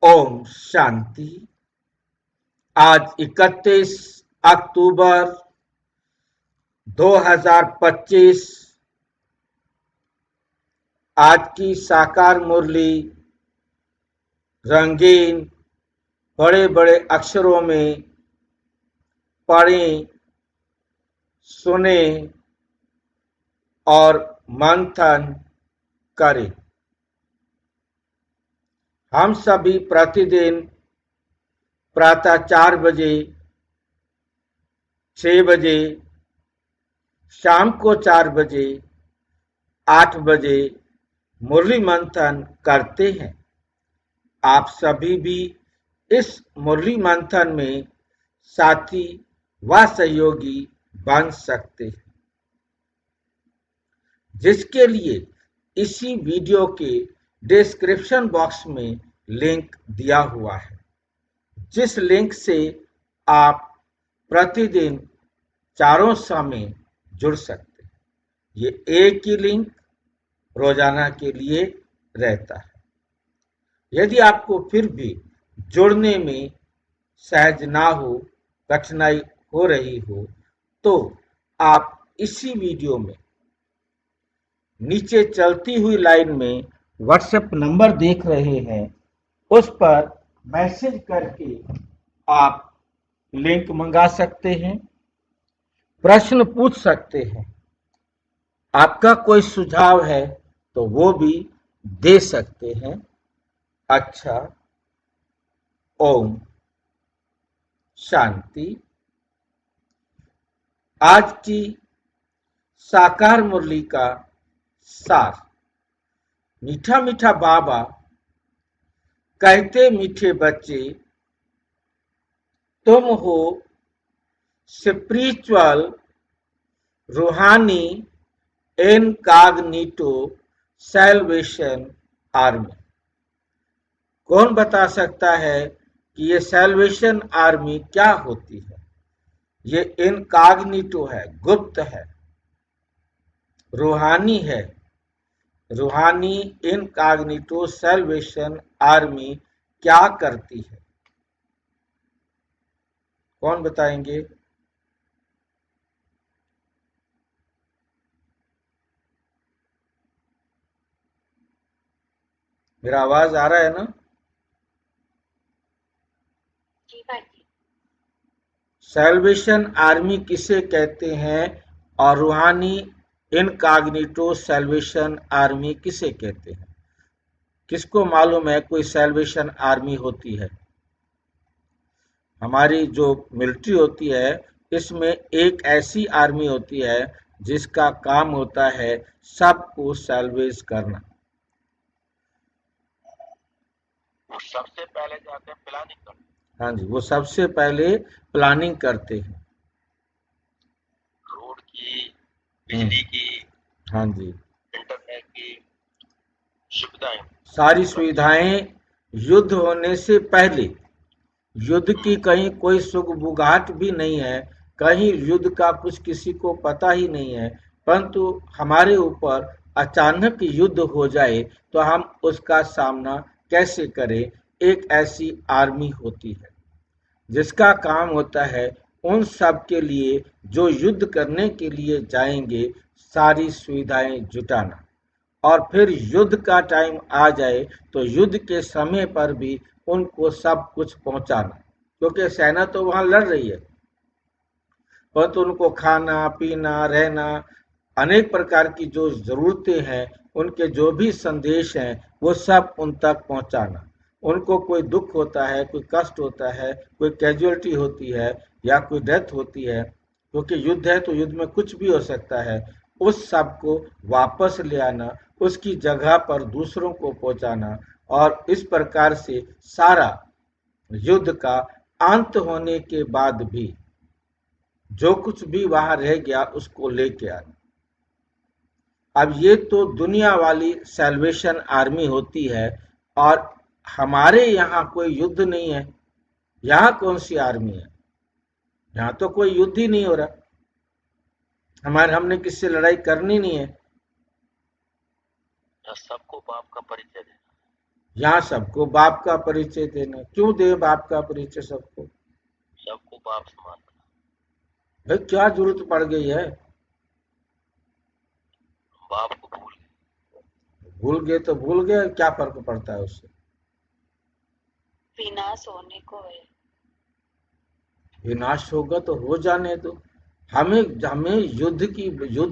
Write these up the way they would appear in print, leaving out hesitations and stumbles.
ओम शांति। आज 31 अक्टूबर 2025। आज की साकार मुरली रंगीन बड़े बड़े अक्षरों में पढ़ें, सुनें और मंथन करें। हम सभी प्रतिदिन प्रातः 4 बजे, 6 बजे, शाम को 4 बजे, 8 बजे मुरली मंथन करते हैं। आप सभी भी इस मुरली मंथन में साथी व सहयोगी बन सकते हैं, जिसके लिए इसी वीडियो के डिस्क्रिप्शन बॉक्स में लिंक दिया हुआ है, जिस लिंक से आप प्रतिदिन चारों समय जुड़ सकते हैं। ये एक ही लिंक रोजाना के लिए रहता है। यदि आपको फिर भी जुड़ने में सहज ना हो, कठिनाई हो रही हो, तो आप इसी वीडियो में नीचे चलती हुई लाइन में व्हाट्सएप नंबर देख रहे हैं, उस पर मैसेज करके आप लिंक मंगा सकते हैं, प्रश्न पूछ सकते हैं, आपका कोई सुझाव है तो वो भी दे सकते हैं। अच्छा, ओम शांति। आज की साकार मुरली का सार। मीठा मीठा बाबा कहते, मीठे बच्चे तुम हो स्पिरिचुअल रूहानी इनकॉग्निटो सैल्वेशन आर्मी। कौन बता सकता है कि ये सैल्वेशन आर्मी क्या होती है? ये इनकॉग्निटो है, गुप्त है, रूहानी है। रूहानी इनकॉग्निटो सैल्वेशन आर्मी क्या करती है? कौन बताएंगे? मेरा आवाज आ रहा है ना? जी भाई। सैल्वेशन आर्मी किसे कहते हैं और रूहानी इनकॉग्निटो सैल्वेशन आर्मी किसे कहते हैं? किसको मालूम है कोई सैल्वेशन आर्मी होती है? हमारी जो मिलिट्री होती है, इसमें एक ऐसी आर्मी होती है जिसका काम होता है सबको सैल्वेज करना। वो सबसे पहले जाते हैं प्लानिंग करते हैं। हाँ जी, वो सबसे पहले प्लानिंग करते हैं, रोड की, बिजली की, हाँ जी, इंटरनेट की सुविधाएं, सारी सुविधाएं युद्ध होने से पहले। युद्ध की कहीं कोई सुगबुगाहट भी नहीं है, कहीं युद्ध का कुछ किसी को पता ही नहीं है, परंतु हमारे ऊपर अचानक युद्ध हो जाए तो हम उसका सामना कैसे करें? एक ऐसी आर्मी होती है जिसका काम होता है उन सब के लिए जो युद्ध करने के लिए जाएंगे सारी सुविधाएं जुटाना, और फिर युद्ध का टाइम आ जाए तो युद्ध के समय पर भी उनको सब कुछ पहुंचाना, क्योंकि सेना तो वहां लड़ रही है, परंतु उनको खाना पीना रहना अनेक प्रकार की जो जरूरतें हैं, उनके जो भी संदेश हैं, वो सब उन तक पहुंचाना। उनको कोई दुख होता है, कोई कष्ट होता है, कोई कैजुअलिटी होती है या कोई डेथ होती है, क्योंकि युद्ध है तो युद्ध में कुछ भी हो सकता है, उस सब को वापस ले आना, उसकी जगह पर दूसरों को पहुंचाना, और इस प्रकार से सारा युद्ध का अंत होने के बाद भी जो कुछ भी वहां रह गया उसको लेके आना। अब ये तो दुनिया वाली सैल्वेशन आर्मी होती है, और हमारे यहाँ कोई युद्ध नहीं है। यहाँ कौन सी आर्मी है? यहाँ तो कोई युद्ध ही नहीं हो रहा, हमने किससे लड़ाई करनी नहीं है। सबको बाप का परिचय देना। यहाँ सबको बाप का परिचय देना। क्यों दे बाप का परिचय सबको? सबको बाप समान बना। भाई क्या जरूरत पड़ गई है? बाप को भूल गए। भूल गए तो भूल गए, क्या फर्क पड़ता है उससे? विनाश होने को है। विनाश होगा तो हो जाने दो। हमें हमें युद्ध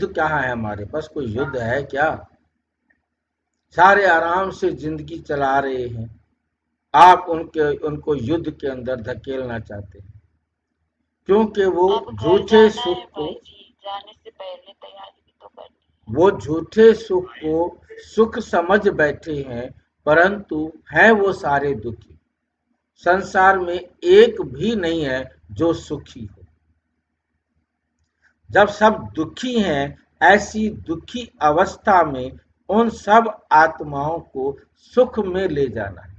क्या है? हमारे पास कोई युद्ध है क्या? सारे आराम से जिंदगी चला रहे हैं, आप उनको युद्ध के अंदर धकेलना चाहते हैं, क्योंकि वो अब घर झूठे जाना है सुख को भाई जी, जाने से पहले तैयारी भी तो करनी वो झूठे सुख को सुख समझ बैठे हैं, परंतु हैं वो सारे दुखी। संसार में एक भी नहीं है जो सुखी हो। जब सब दुखी हैं, ऐसी दुखी अवस्था में उन सब आत्माओं को सुख में ले जाना है।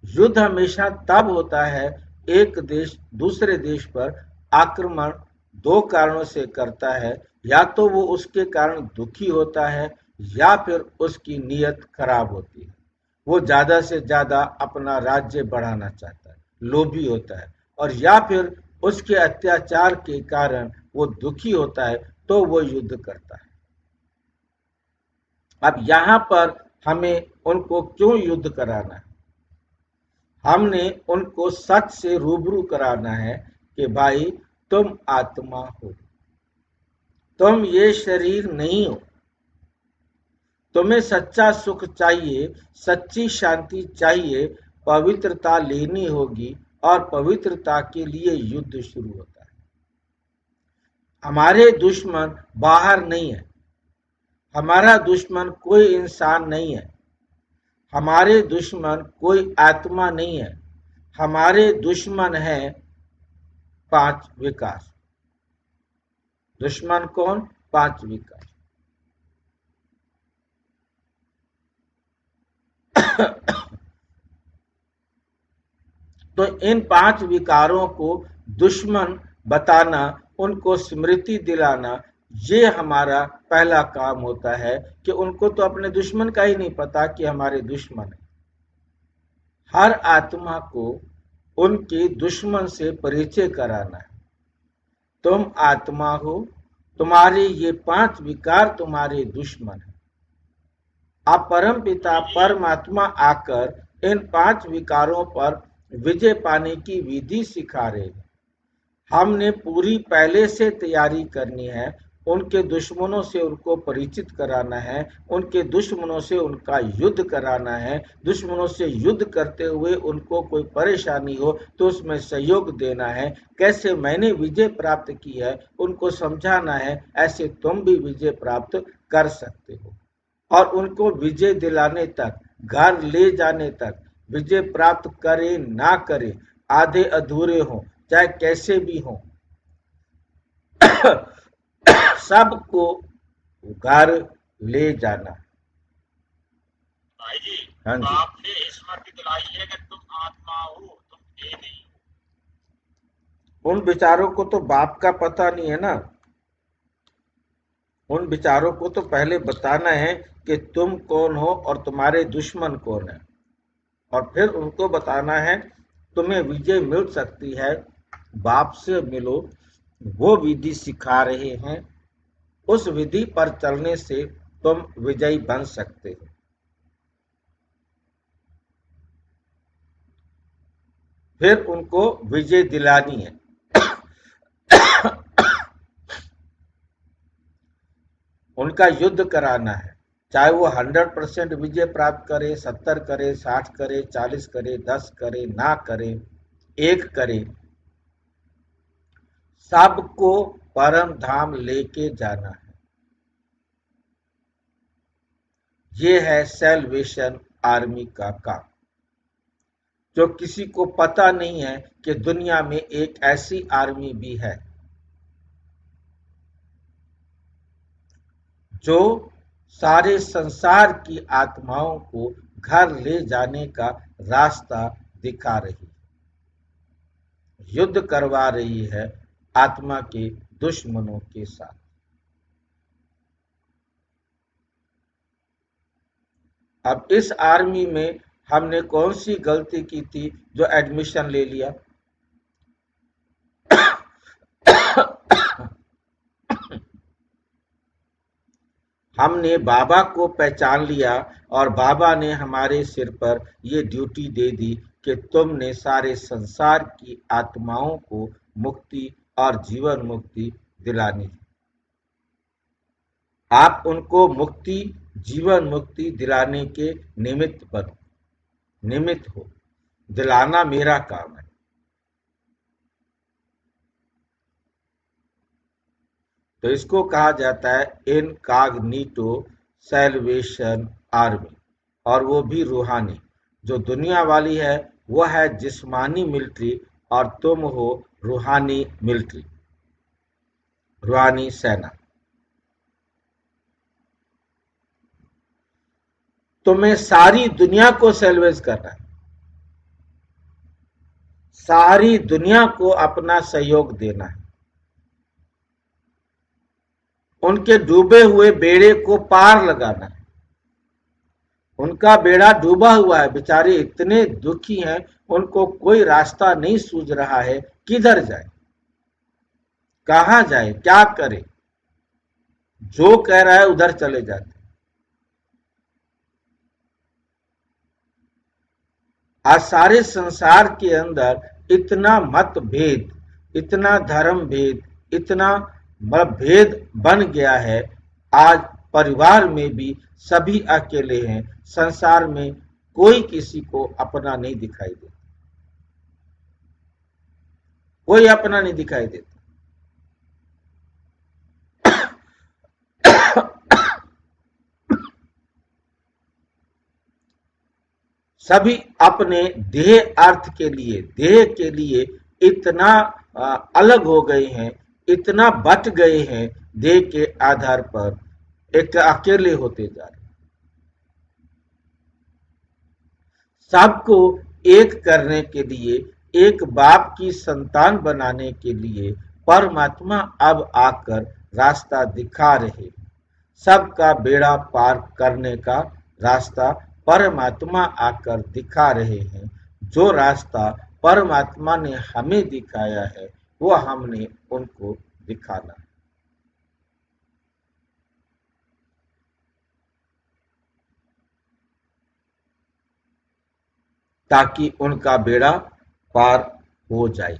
युद्ध हमेशा तब होता है, एक देश दूसरे देश पर आक्रमण दो कारणों से करता है। या तो वो उसके कारण दुखी होता है, या फिर उसकी नीयत खराब होती है। वो ज्यादा से ज्यादा अपना राज्य बढ़ाना चाहता है, लोभी होता है। और या फिर उसके अत्याचार के कारण वो दुखी होता है, तो वो युद्ध करता है। अब यहाँ पर हमें उनको क्यों युद्ध कराना है? हमने उनको सच से रूबरू कराना है कि भाई तुम आत्मा हो, तुम ये शरीर नहीं हो। तुम्हें सच्चा सुख चाहिए, सच्ची शांति चाहिए, पवित्रता लेनी होगी, और पवित्रता के लिए युद्ध शुरू होता है। हमारे दुश्मन बाहर नहीं है, हमारा दुश्मन कोई इंसान नहीं है, हमारे दुश्मन कोई आत्मा नहीं है। हमारे दुश्मन है पांच विकार। दुश्मन कौन? पांच विकार। तो इन पांच विकारों को दुश्मन बताना, उनको स्मृति दिलाना, ये हमारा पहला काम होता है कि उनको तो अपने दुश्मन का ही नहीं पता कि हमारे दुश्मन है। हर आत्मा को उनके दुश्मन से परिचय कराना है। तुम आत्मा हो, तुम्हारे ये पांच विकार तुम्हारे दुश्मन है। अब परम पिता परमात्मा आकर इन पांच विकारों पर विजय पाने की विधि सिखा रहे हैं। हमने पूरी पहले से तैयारी करनी है। उनके दुश्मनों से उनको परिचित कराना है, उनके दुश्मनों से उनका युद्ध कराना है। दुश्मनों से युद्ध करते हुए उनको कोई परेशानी हो तो उसमें सहयोग देना है। कैसे मैंने विजय प्राप्त की है उनको समझाना है, ऐसे तुम भी विजय प्राप्त कर सकते हो। और उनको विजय दिलाने तक, घर ले जाने तक, विजय प्राप्त करे ना करे, आधे अधूरे हों चाहे कैसे भी हों, सबको घर ले जाना। भाई जी, हाँ जी। आपने स्मृति दिलाई है कि तुम आत्मा हो, तुम ये नहीं। उन विचारों को तो बाप का पता नहीं है ना। उन विचारों को तो पहले बताना है कि तुम कौन हो और तुम्हारे दुश्मन कौन है, और फिर उनको बताना है तुम्हें विजय मिल सकती है, बाप से मिलो। वो विधि सिखा रहे हैं, उस विधि पर चलने से तुम विजयी बन सकते हो। फिर उनको विजय दिलानी है। उनका युद्ध कराना है, चाहे वो 100% विजय प्राप्त करे, 70 करे, 60 करे, 40 करे, 10 करे, ना करे, एक करे, सबको परम धाम लेके जाना है। ये है सैल्वेशन आर्मी का काम। जो किसी को पता नहीं है कि दुनिया में एक ऐसी आर्मी भी है जो सारे संसार की आत्माओं को घर ले जाने का रास्ता दिखा रही, युद्ध करवा रही है आत्मा के दुश्मनों के साथ। अब इस आर्मी में हमने कौन सी गलती की थी जो एडमिशन ले लिया? हमने बाबा को पहचान लिया और बाबा ने हमारे सिर पर ये ड्यूटी दे दी कि तुमने सारे संसार की आत्माओं को मुक्ति और जीवन मुक्ति दिलानी है। आप उनको मुक्ति जीवन मुक्ति दिलाने के निमित्त बनो, निमित्त हो। दिलाना मेरा काम है। तो इसको कहा जाता है इनकॉग्निटो सैल्वेशन आर्मी, और वो भी रूहानी। जो दुनिया वाली है वो है जिस्मानी मिलिट्री और तुम हो रूहानी मिलिट्री, रूहानी सेना। तुम्हें सारी दुनिया को सैल्वेज करना है, सारी दुनिया को अपना सहयोग देना है, उनके डूबे हुए बेड़े को पार लगाना है। उनका बेड़ा डूबा हुआ है, बेचारे इतने दुखी हैं, उनको कोई रास्ता नहीं सूझ रहा है, किधर जाए, कहां जाए, क्या करे। जो कह रहा है उधर चले जाते। आज सारे संसार के अंदर इतना मतभेद, इतना धर्म भेद, इतना भेद बन गया है। आज परिवार में भी सभी अकेले हैं, संसार में कोई किसी को अपना नहीं दिखाई देता, कोई अपना नहीं दिखाई देता। सभी अपने देह अर्थ के लिए, देह के लिए इतना अलग हो गए हैं, इतना बट गए हैं, देह के आधार पर एक अकेले होते जा रहे। सबको एक करने के लिए, एक बाप की संतान बनाने के लिए परमात्मा अब आकर रास्ता दिखा रहे। सबका बेड़ा पार करने का रास्ता परमात्मा आकर दिखा रहे हैं। जो रास्ता परमात्मा ने हमें दिखाया है वो हमने उनको दिखाना है, ताकि उनका बेड़ा पार हो जाए।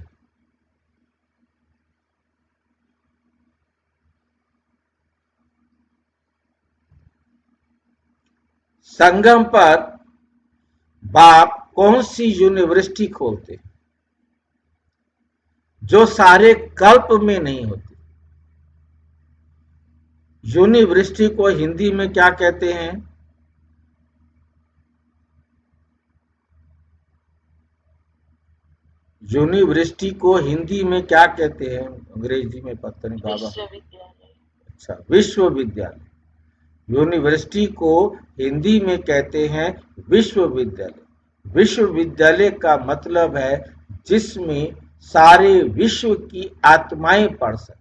संगम पर बाप कौन सी यूनिवर्सिटी खोलते जो सारे कल्प में नहीं होती? यूनिवर्सिटी को हिंदी में क्या कहते हैं? यूनिवर्सिटी को हिंदी में क्या कहते हैं? अंग्रेजी में पता नहीं बाबा। विश्वविद्यालय। अच्छा, विश्वविद्यालय। यूनिवर्सिटी को हिंदी में कहते हैं विश्वविद्यालय। विश्वविद्यालय का मतलब है जिसमें सारे विश्व की आत्माएं पढ़ सके।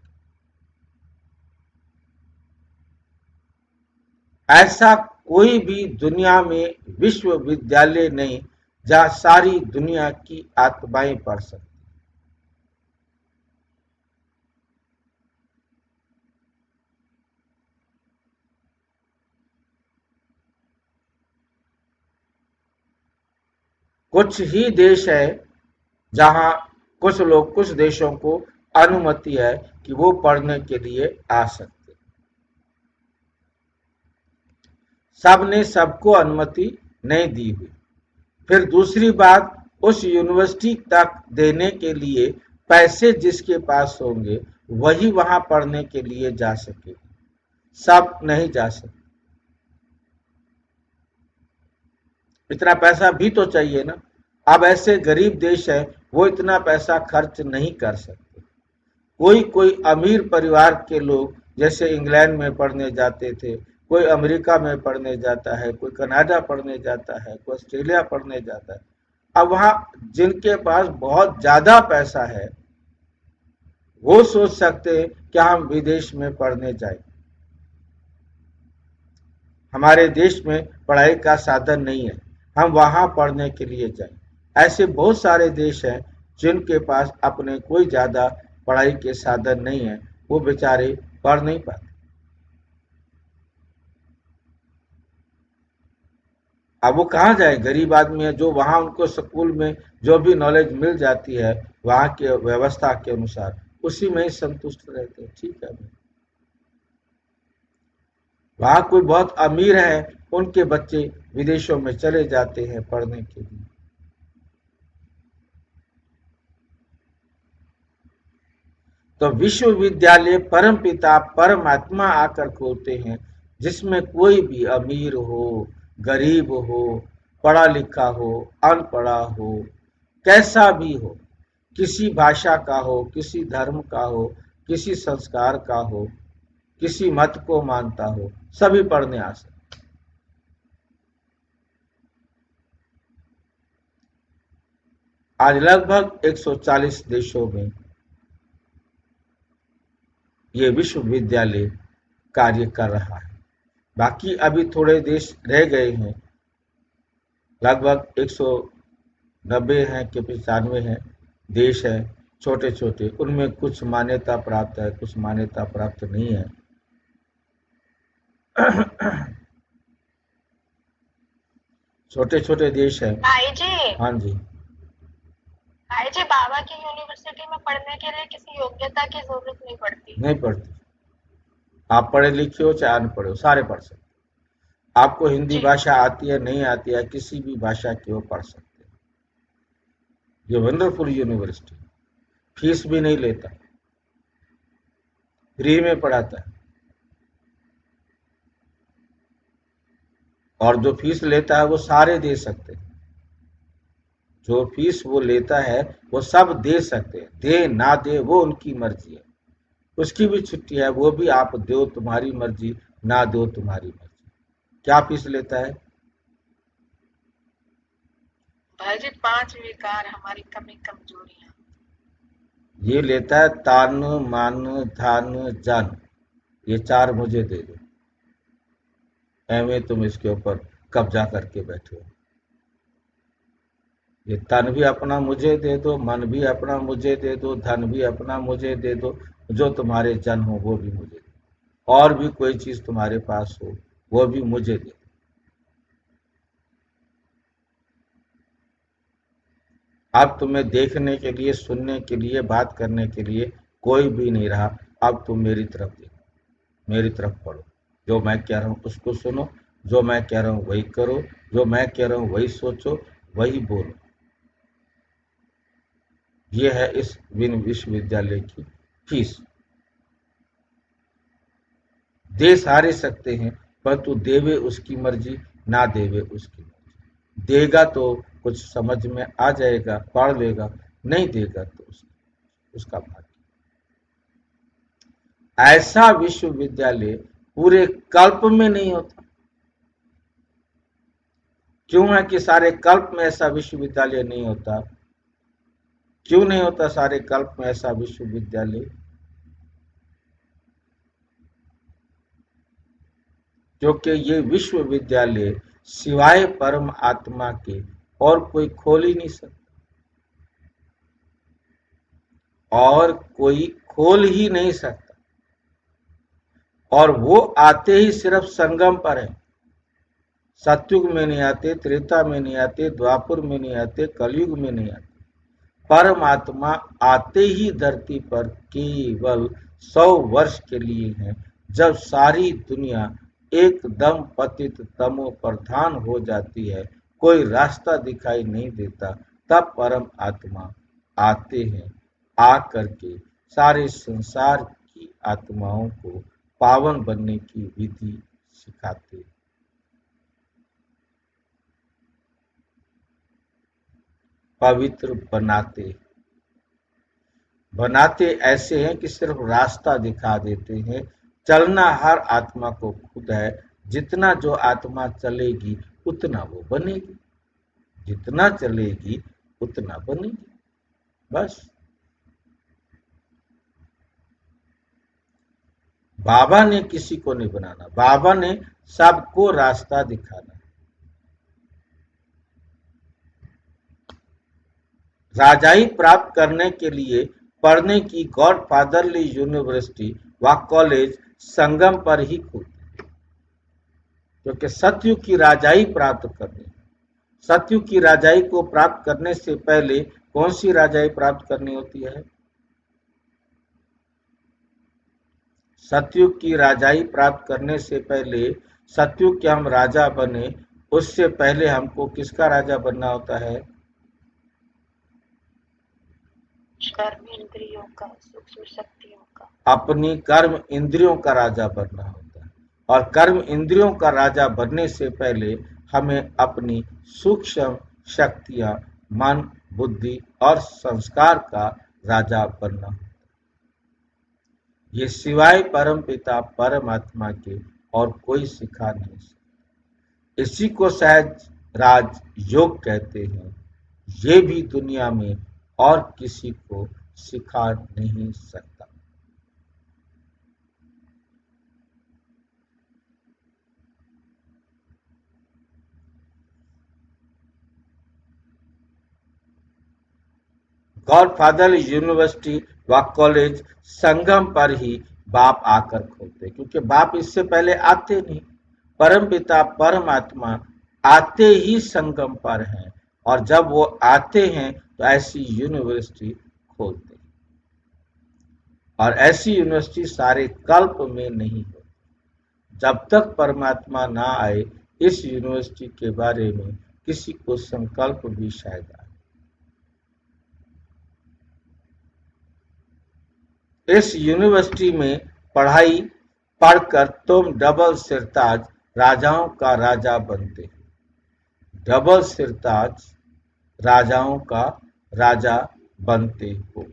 ऐसा कोई भी दुनिया में विश्वविद्यालय नहीं जहां सारी दुनिया की आत्माएं पढ़ सके। कुछ ही देश है जहां कुछ लोग, कुछ देशों को अनुमति है कि वो पढ़ने के लिए आ सकते। सबने सबको अनुमति नहीं दी हुई। फिर दूसरी बात, उस यूनिवर्सिटी तक देने के लिए पैसे जिसके पास होंगे वही वहां पढ़ने के लिए जा सके, सब नहीं जा सकते। इतना पैसा भी तो चाहिए ना। अब ऐसे गरीब देश है वो इतना पैसा खर्च नहीं कर सकते। कोई अमीर परिवार के लोग जैसे इंग्लैंड में पढ़ने जाते थे, कोई अमेरिका में पढ़ने जाता है, कोई कनाडा पढ़ने जाता है, कोई ऑस्ट्रेलिया पढ़ने जाता है। अब वहां जिनके पास बहुत ज्यादा पैसा है वो सोच सकते हैं कि हम विदेश में पढ़ने जाएं। हमारे देश में पढ़ाई का साधन नहीं है, हम वहां पढ़ने के लिए जाएं। ऐसे बहुत सारे देश हैं जिनके पास अपने कोई ज्यादा पढ़ाई के साधन नहीं है, वो बेचारे पढ़ नहीं पाते। अब वो कहाँ जाए? गरीब आदमी है, जो वहां उनको स्कूल में जो भी नॉलेज मिल जाती है वहां के व्यवस्था के अनुसार, उसी में ही संतुष्ट रहते हैं। ठीक है, वहां कोई बहुत अमीर है, उनके बच्चे विदेशों में चले जाते हैं पढ़ने के लिए। तो विश्वविद्यालय परमपिता परमात्मा आकर खोलते हैं, जिसमें कोई भी अमीर हो, गरीब हो, पढ़ा लिखा हो, अनपढ़ा हो, कैसा भी हो, किसी भाषा का हो, किसी धर्म का हो, किसी संस्कार का हो, किसी मत को मानता हो, सभी पढ़ने आ सकते। आज लगभग 140 देशों में ये विश्वविद्यालय कार्य कर रहा है। बाकी अभी थोड़े देश रह गए हैं, लगभग 190 हैं कि 95 हैं देश हैं, छोटे छोटे, उनमें कुछ मान्यता प्राप्त है, कुछ मान्यता प्राप्त नहीं है। छोटे छोटे देश हैं। भाई जी, हाँ जी। भाई जी, बाबा की यूनिवर्सिटी में पढ़ने के लिए किसी योग्यता की जरूरत नहीं पड़ती। नहीं पढ़ती, आप पढ़े लिखे हो चाहे अनपढ़ हो, सारे पढ़ सकते। आपको हिंदी जी। भाषा आती है नहीं आती है, किसी भी भाषा की वो पढ़ सकते हैं। ये वंडरफुल यूनिवर्सिटी, फीस भी नहीं लेता, फ्री में पढ़ाता है। और जो फीस लेता है वो सारे दे सकते हैं, जो फीस वो लेता है वो सब दे सकते हैं, दे ना दे वो उनकी मर्जी है, उसकी भी छुट्टी है, वो भी आप दो तुम्हारी मर्जी, ना दो तुम्हारी मर्जी। क्या फीस लेता है? भाई जी, 5 विकार हमारी कमी कमजोरियां। ये लेता है तान मान धान जान, ये 4 मुझे दे दो, एवं तुम इसके ऊपर कब्जा करके बैठे हो। ये तन भी अपना मुझे दे दो, मन भी अपना मुझे दे दो, धन भी अपना मुझे दे दो, जो तुम्हारे जन हो वो भी मुझे दो, और भी कोई चीज तुम्हारे पास हो वो भी मुझे दे दो। अब तुम्हें देखने के लिए, सुनने के लिए, बात करने के लिए कोई भी नहीं रहा। अब तुम मेरी तरफ देखो, मेरी तरफ पढ़ो, जो मैं कह रहा हूँ उसको सुनो, जो मैं कह रहा हूँ वही करो, जो मैं कह रहा हूँ वही सोचो, वही बोलो। ये है इस विश्वविद्यालय की फीस। दे सारे सकते हैं, परंतु देवे उसकी मर्जी, ना देवे उसकी मर्जी। देगा तो कुछ समझ में आ जाएगा, पढ़ लेगा, नहीं देगा तो उसका भाग्य। ऐसा विश्वविद्यालय पूरे कल्प में नहीं होता। क्यों है कि सारे कल्प में ऐसा विश्वविद्यालय नहीं होता? क्यों नहीं होता सारे कल्प में ऐसा विश्वविद्यालय? क्योंकि ये विश्वविद्यालय सिवाय परम आत्मा के और कोई खोल ही नहीं सकता, और कोई खोल ही नहीं सकता। और वो आते ही सिर्फ संगम पर है, सतयुग में नहीं आते, त्रेता में नहीं आते, द्वापुर में नहीं आते, कलयुग में नहीं आते। परमात्मा आते ही धरती पर केवल 100 वर्ष के लिए है। जब सारी दुनिया एकदम पतित तमो प्रधान हो जाती है, कोई रास्ता दिखाई नहीं देता, तब परम आत्मा आते हैं, आकर के सारे संसार की आत्माओं को पावन बनने की विधि सिखाते, पवित्र बनाते। बनाते ऐसे हैं कि सिर्फ रास्ता दिखा देते हैं। चलना हर आत्मा को खुद है, जितना जो आत्मा चलेगी उतना वो बनेगी, जितना चलेगी उतना बनेगी, बस। बाबा ने किसी को नहीं बनाना, बाबा ने सबको रास्ता दिखाना। राजाई प्राप्त करने के लिए पढ़ने की गॉडफादरली यूनिवर्सिटी व कॉलेज संगम पर ही खुलती, क्योंकि सतयुग की राजाई प्राप्त करनी। सतयुग की राजाई को प्राप्त करने से पहले कौन सी राजाई प्राप्त करनी होती है? सतयुग की राजाई प्राप्त करने से पहले, सतयुग के हम राजा बने उससे पहले हमको किसका राजा बनना होता है? कर्म इंद्रियों का, सूक्ष्म शक्तियों का। अपनी कर्म इंद्रियों का राजा बनना होता है, और कर्म इंद्रियों का राजा बनने से पहले हमें अपनी सूक्ष्म शक्तियां, मन, बुद्धि और संस्कार का राजा बनना होता है। ये सिवाय परमपिता परमात्मा के और कोई सिखा नहीं सकता। इसी को सहज राज योग कहते हैं। ये भी दुनिया में और किसी को सिखा नहीं सकता। गॉडफादर यूनिवर्सिटी व कॉलेज संगम पर ही बाप आकर खोलते, क्योंकि बाप इससे पहले आते नहीं। परमपिता परमात्मा आते ही संगम पर हैं, और जब वो आते हैं तो ऐसी यूनिवर्सिटी खोलते हैं। और ऐसी यूनिवर्सिटी सारे कल्प में नहीं होती। जब तक परमात्मा ना आए इस यूनिवर्सिटी के बारे में किसी को संकल्प भी शायद आए। इस यूनिवर्सिटी में पढ़ाई पढ़कर तुम डबल सिरताज राजाओं का राजा बनते हो। डबल सिरताज राजाओं का राजा बनते हो।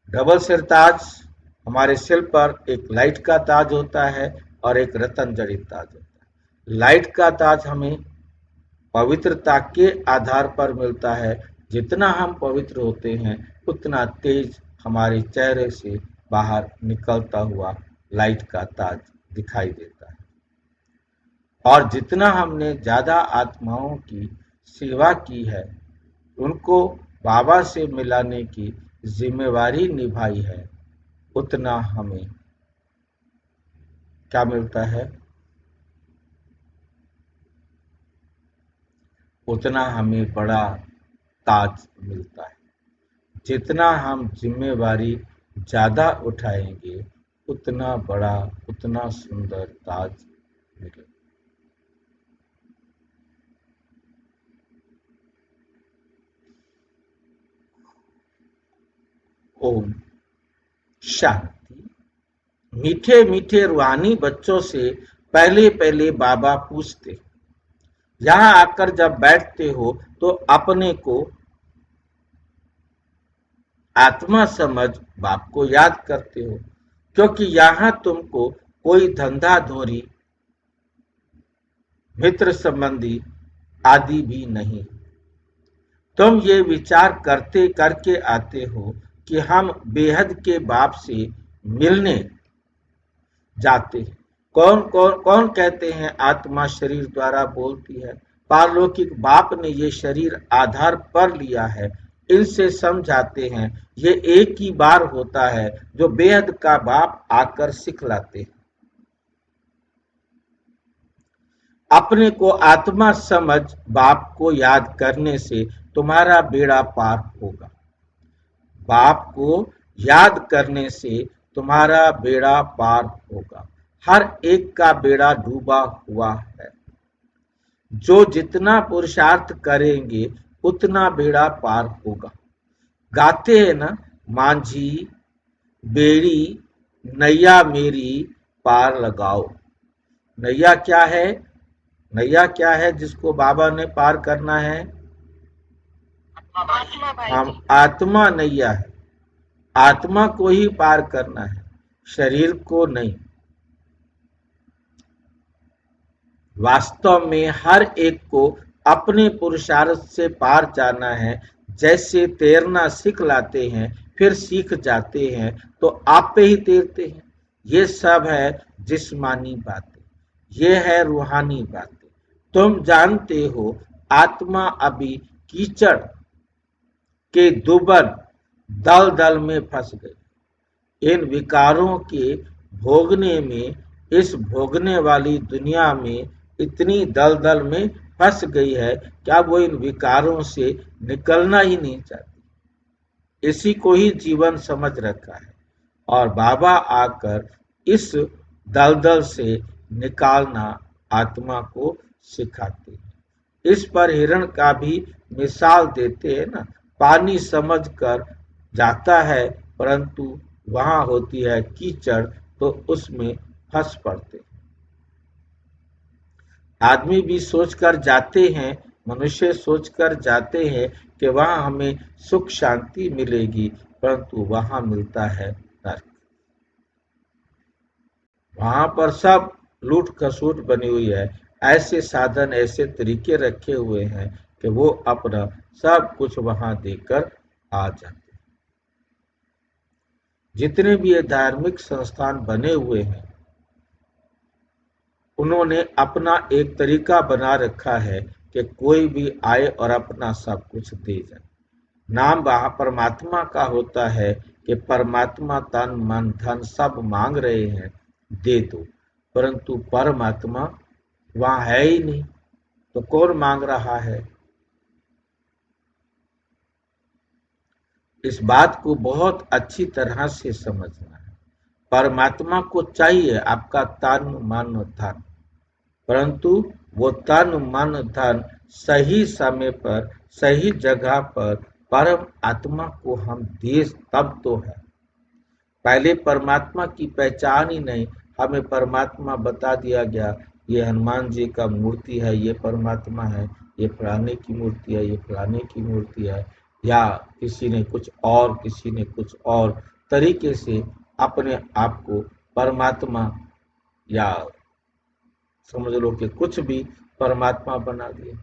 डबल सिरताज, हमारे सिर पर एक लाइट का ताज होता है और एक रतन जड़ित ताज होता है। लाइट का ताज हमें पवित्रता के आधार पर मिलता है। जितना हम पवित्र होते हैं उतना तेज हमारे चेहरे से बाहर निकलता हुआ लाइट का ताज दिखाई देता है। और जितना हमने ज्यादा आत्माओं की सेवा की है, उनको बाबा से मिलाने की जिम्मेवारी निभाई है, उतना हमें क्या मिलता है? उतना हमें बड़ा ताज मिलता है। जितना हम जिम्मेवारी ज्यादा उठाएंगे उतना बड़ा, उतना सुंदर ताज मिलेगा। ओम शांति। मीठे मीठे रूहानी बच्चों से पहले पहले बाबा पूछते, यहाँ आकर जब बैठते हो तो अपने को आत्मा समझ बाप को याद करते हो, क्योंकि यहाँ तुमको कोई धंधा धोरी, मित्र संबंधी आदि भी नहीं। तुम ये विचार करते करके आते हो कि हम बेहद के बाप से मिलने जाते हैं। कौन कौन कौन कहते हैं आत्मा शरीर द्वारा बोलती है। पारलौकिक बाप ने ये शरीर आधार पर लिया है। इनसे समझाते हैं ये एक ही बार होता है जो बेहद का बाप आकर सिखलाते हैं। अपने को आत्मा समझ बाप को याद करने से तुम्हारा बेड़ा पार होगा। बाप को याद करने से तुम्हारा बेड़ा पार होगा। हर एक का बेड़ा डूबा हुआ है। जो जितना पुरुषार्थ करेंगे उतना बेड़ा पार होगा। गाते हैं ना, मांझी बेड़ी नैया मेरी पार लगाओ। नैया क्या है? नैया क्या है जिसको बाबा ने पार करना है? आत्मा भाई हम जी। आत्मा नैया है। आत्मा को ही पार करना है, शरीर को नहीं। वास्तव में हर एक को अपने पुरुषार्थ से पार जाना है। जैसे तैरना सीख लाते हैं फिर सीख जाते हैं तो आप पे ही तैरते हैं। ये सब है जिस्मानी बातें, ये है रूहानी बातें। तुम जानते हो आत्मा अभी कीचड़ के दुबन दलदल में फंस गई। इन विकारों के भोगने में, इस भोगने वाली दुनिया में इतनी दलदल में फंस गई है, क्या वो इन विकारों से निकलना ही नहीं चाहती। इसी को ही जीवन समझ रखा है और बाबा आकर इस दलदल से निकालना आत्मा को सिखाते हैं। इस पर हिरण का भी मिसाल देते हैं ना, पानी समझकर जाता है परंतु वहां होती है कीचड़ तो उसमें फंस पड़ते हैं। आदमी भी सोचकर जाते हैं, मनुष्य सोचकर जाते हैं कि वहां हमें सुख शांति मिलेगी, परंतु वहां मिलता है नरक। वहां पर सब लूट खसूट बनी हुई है, ऐसे साधन ऐसे तरीके रखे हुए हैं कि वो अपना सब कुछ वहां देकर आ जाते। जितने भी ये धार्मिक संस्थान बने हुए हैं, उन्होंने अपना एक तरीका बना रखा है कि कोई भी आए और अपना सब कुछ दे जाए। नाम परमात्मा का होता है कि परमात्मा तन मन धन सब मांग रहे हैं, दे दो, परंतु परमात्मा वहां है ही नहीं, तो कौन मांग रहा है। इस बात को बहुत अच्छी तरह से समझना है। परमात्मा को चाहिए आपका तन मन धन, परंतु वो तन मन धन सही समय पर सही जगह पर परम आत्मा को हम दे तब तो है। पहले परमात्मा की पहचान ही नहीं, हमें परमात्मा बता दिया गया ये हनुमान जी का मूर्ति है, ये परमात्मा है, ये फलाने की मूर्ति है, ये फलाने की मूर्ति है, या किसी ने कुछ और तरीके से अपने आप को परमात्मा या समझ लो कि कुछ भी परमात्मा बना दिया।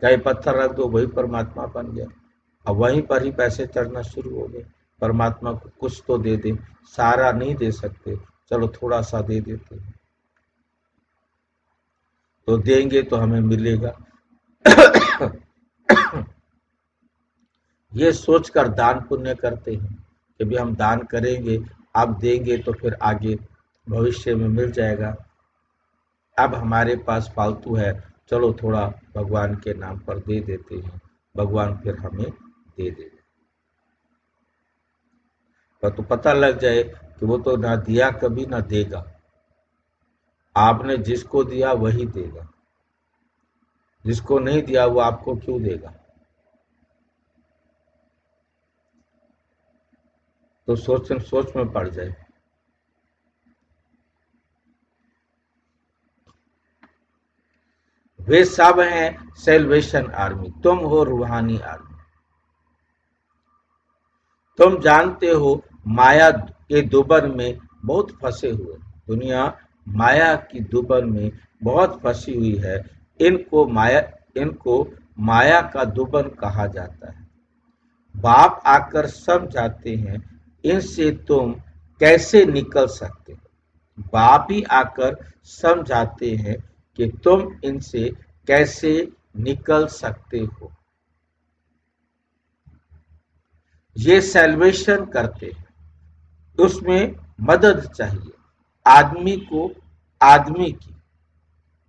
चाहे पत्थर रख दो वही परमात्मा बन गया। अब वहीं पर ही पैसे चढ़ना शुरू हो गए। परमात्मा को कुछ तो दे दे, सारा नहीं दे सकते, चलो थोड़ा सा दे देते हैं, तो देंगे तो हमें मिलेगा। ये सोचकर दान पुण्य करते हैं कि भी हम दान करेंगे, अब देंगे तो फिर आगे भविष्य में मिल जाएगा। अब हमारे पास फालतू है, चलो थोड़ा भगवान के नाम पर दे देते हैं, भगवान फिर हमें दे देगा। पर तो पता लग जाए कि वो तो ना दिया कभी ना देगा। आपने जिसको दिया वही देगा, जिसको नहीं दिया वो आपको क्यों देगा। तो सोच में पड़ जाए। वे सब हैं सेल्वेशन आर्मी, तुम हो रूहानी आर्मी। तुम जानते हो माया के दुबन में बहुत फंसे हुए, दुनिया माया की दुबन में बहुत फंसी हुई है। इनको माया का दुबन कहा जाता है। बाप आकर समझाते हैं इनसे तुम कैसे निकल सकते हो। बाप ही आकर समझाते हैं कि तुम इनसे कैसे निकल सकते हो। ये सेल्वेशन करते हैं, उसमें मदद चाहिए आदमी को, आदमी की।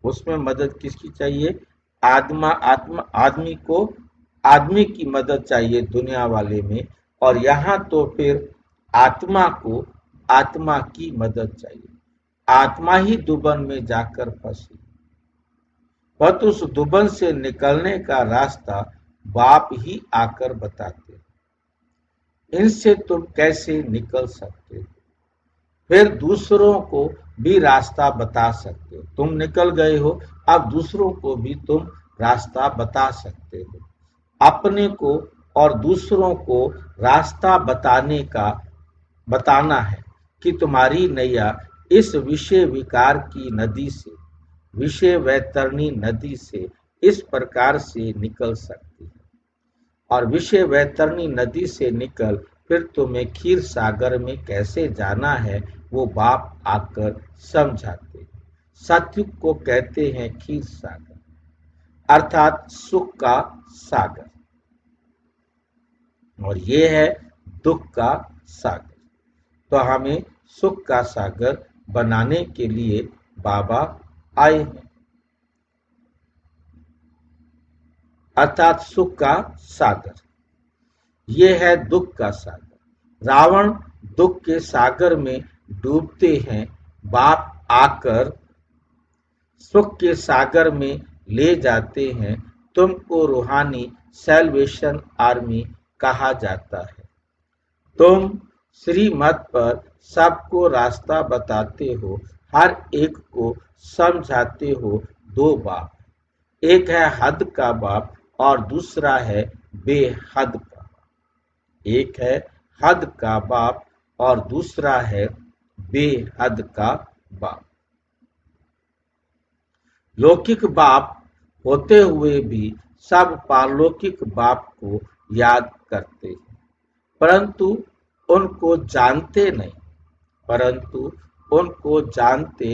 उसमें मदद किसकी चाहिए? आदमी को आदमी की मदद चाहिए दुनिया वाले में, और यहाँ तो फिर आत्मा को आत्मा की मदद चाहिए। आत्मा ही दुबन में जाकर फंसी, बस उस दुबन से निकलने का रास्ता बाप ही आकर बताते हैं। इनसे तुम कैसे निकल सकते हो, फिर दूसरों को भी रास्ता बता सकते हो। तुम निकल गए हो, अब दूसरों को भी तुम रास्ता बता सकते हो। अपने को और दूसरों को रास्ता बताना है कि तुम्हारी नैया इस विषय विकार की नदी से, विषय वैतरणी नदी से इस प्रकार से निकल सकती है। और विषय वैतरणी नदी से निकल फिर तुम्हें क्षीर सागर में कैसे जाना है वो बाप आकर समझाते हैं। सत्युग को कहते हैं क्षीर सागर। अर्थात सुख का सागर, और ये है दुख का सागर। तो हमें सुख का सागर बनाने के लिए बाबा आए हैं, अर्थात सुख का सागर। ये है दुख का सागर। रावण दुख के सागर में डूबते हैं, बाप आकर सुख के सागर में ले जाते हैं। तुमको रूहानी सैल्वेशन आर्मी कहा जाता है। तुम श्रीमत पर सबको रास्ता बताते हो, हर एक को समझाते हो। दो बाप, एक है हद का बाप और दूसरा है बेहद का। एक है हद का बाप और दूसरा है बेहद का बाप। लौकिक बाप होते हुए भी सब पारलौकिक बाप को याद करते हैं, परंतु उनको जानते नहीं, परंतु उनको जानते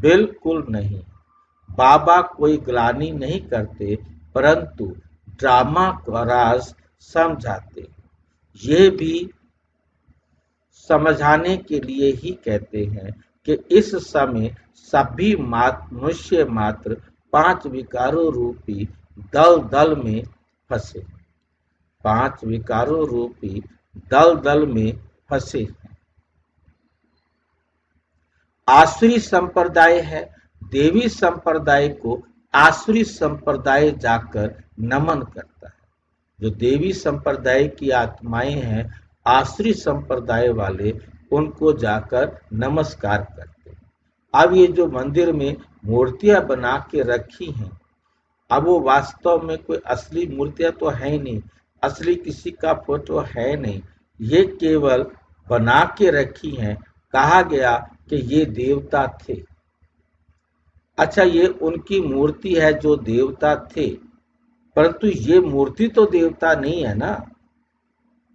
बिल्कुल नहीं। बाबा कोई ग्लानि नहीं करते, परंतु ड्रामा का राज समझाते। ये भी समझाने के लिए ही कहते हैं कि इस समय सभी मनुष्य मात्र 5 विकारों रूपी दल दल में फंसे, 5 विकारों रूपी दल दल में फंसे हैं। आसुरी संप्रदाय है, देवी संप्रदाय को आसुरी संप्रदाय जाकर नमन करता है। जो देवी संप्रदाय की आत्माएं हैं, आसुरी संप्रदाय वाले उनको जाकर नमस्कार करते हैं। अब ये जो मंदिर में मूर्तियां बना के रखी हैं, अब वो वास्तव में कोई असली मूर्तियां तो है ही नहीं, असली किसी का फोटो है नहीं, ये केवल बना के रखी हैं। कहा गया कि ये देवता थे। अच्छा, ये उनकी मूर्ति है जो देवता थे, परंतु ये मूर्ति तो देवता नहीं है ना।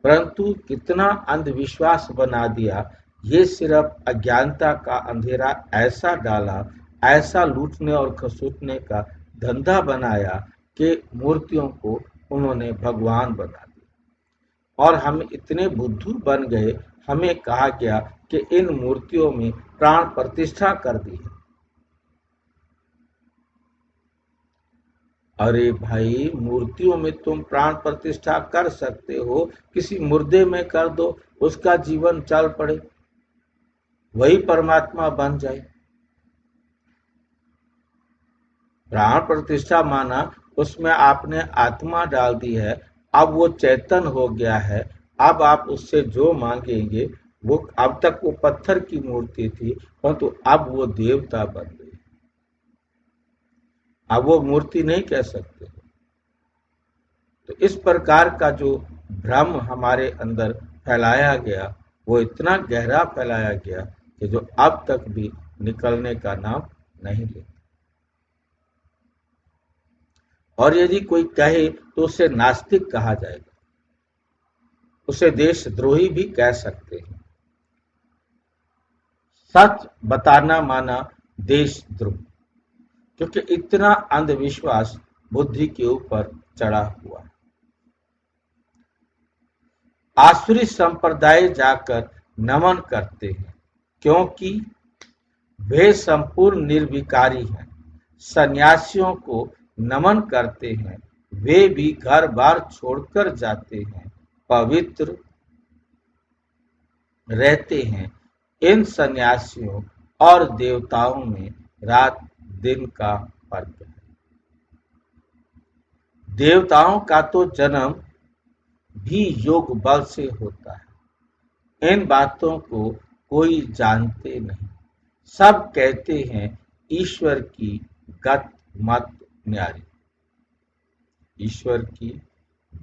परंतु कितना अंधविश्वास बना दिया, ये सिर्फ अज्ञानता का अंधेरा ऐसा डाला, ऐसा लूटने और खसूटने का धंधा बनाया कि मूर्तियों को उन्होंने भगवान बना दिया। और हम इतने बुद्धू बन गए, हमें कहा गया कि इन मूर्तियों में प्राण प्रतिष्ठा कर दी है। अरे भाई, मूर्तियों में तुम प्राण प्रतिष्ठा कर सकते हो, किसी मुर्दे में कर दो, उसका जीवन चल पड़े, वही परमात्मा बन जाए। प्राण प्रतिष्ठा माना उसमें आपने आत्मा डाल दी है, अब वो चैतन हो गया है। अब आप उससे जो मांगेंगे, वो अब तक वो पत्थर की मूर्ति थी, परंतु अब वो देवता बन गई। अब वो मूर्ति नहीं कह सकते। तो इस प्रकार का जो भ्रम हमारे अंदर फैलाया गया, वो इतना गहरा फैलाया गया कि जो अब तक भी निकलने का नाम नहीं लेता। और यदि कोई कहे तो उसे नास्तिक कहा जाएगा, उसे देशद्रोही भी कह सकते हैं। सच बताना माना देशद्रोह, क्योंकि इतना अंधविश्वास बुद्धि के ऊपर चढ़ा हुआ है। आसुरी संप्रदाय जाकर नमन करते हैं, क्योंकि वे संपूर्ण निर्विकारी हैं। सन्यासियों को नमन करते हैं, वे भी घर बार छोड़कर जाते हैं, पवित्र रहते हैं। इन सन्यासियों और देवताओं में रात दिन का फर्क है। देवताओं का तो जन्म भी योग बल से होता है। इन बातों को कोई जानते नहीं। सब कहते हैं ईश्वर की गत मत न्यारी, ईश्वर की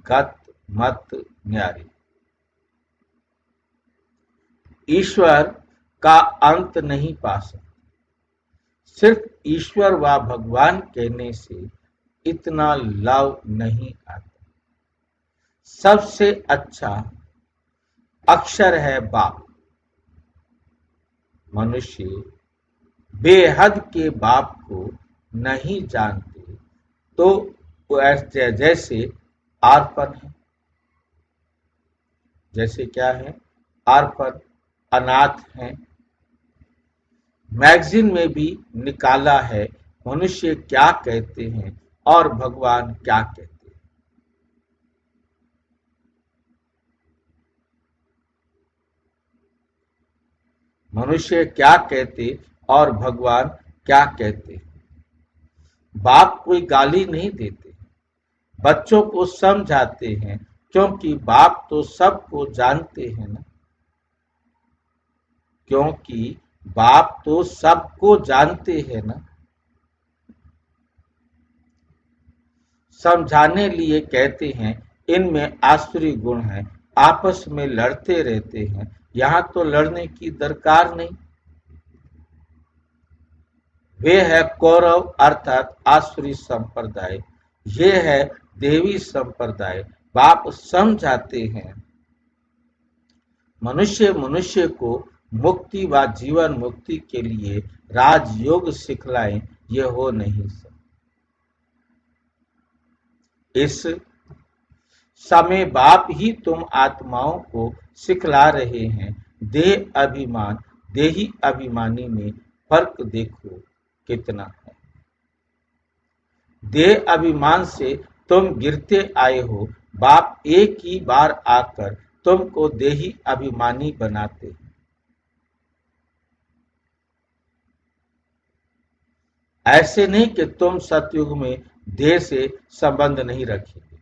गत मत न्यारी। ईश्वर का अंत नहीं पा सकते। सिर्फ ईश्वर व भगवान कहने से इतना लव नहीं आता। सबसे अच्छा अक्षर है बाप। मनुष्य बेहद के बाप को नहीं जानते, तो जैसे आर्पण है, जैसे क्या है, आर्पण, अनाथ है। मैगजीन में भी निकाला है, मनुष्य क्या कहते हैं और भगवान क्या कहते हैं। मनुष्य क्या कहते और भगवान क्या कहते। बाप कोई गाली नहीं देते, बच्चों को समझाते हैं, क्योंकि बाप तो सबको जानते हैं ना, क्योंकि बाप तो सबको जानते हैं ना। समझाने लिए कहते हैं, इनमें आसुरी गुण है, आपस में लड़ते रहते हैं। यहाँ तो लड़ने की दरकार नहीं। वे है कौरव अर्थात आसुरी संप्रदाय, ये है देवी संप्रदाय। बाप समझाते हैं, मनुष्य मनुष्य को मुक्ति व जीवन मुक्ति के लिए राजयोग सिखलाएं, ये हो नहीं सकता। इस समय बाप ही तुम आत्माओं को सिखला रहे हैं। देह अभिमान देही अभिमानी में फर्क देखो कितना है। देह अभिमान से तुम गिरते आए हो, बाप एक ही बार आकर तुमको देही अभिमानी बनाते। ऐसे नहीं कि तुम सतयुग में देह से संबंध नहीं रखेंगे।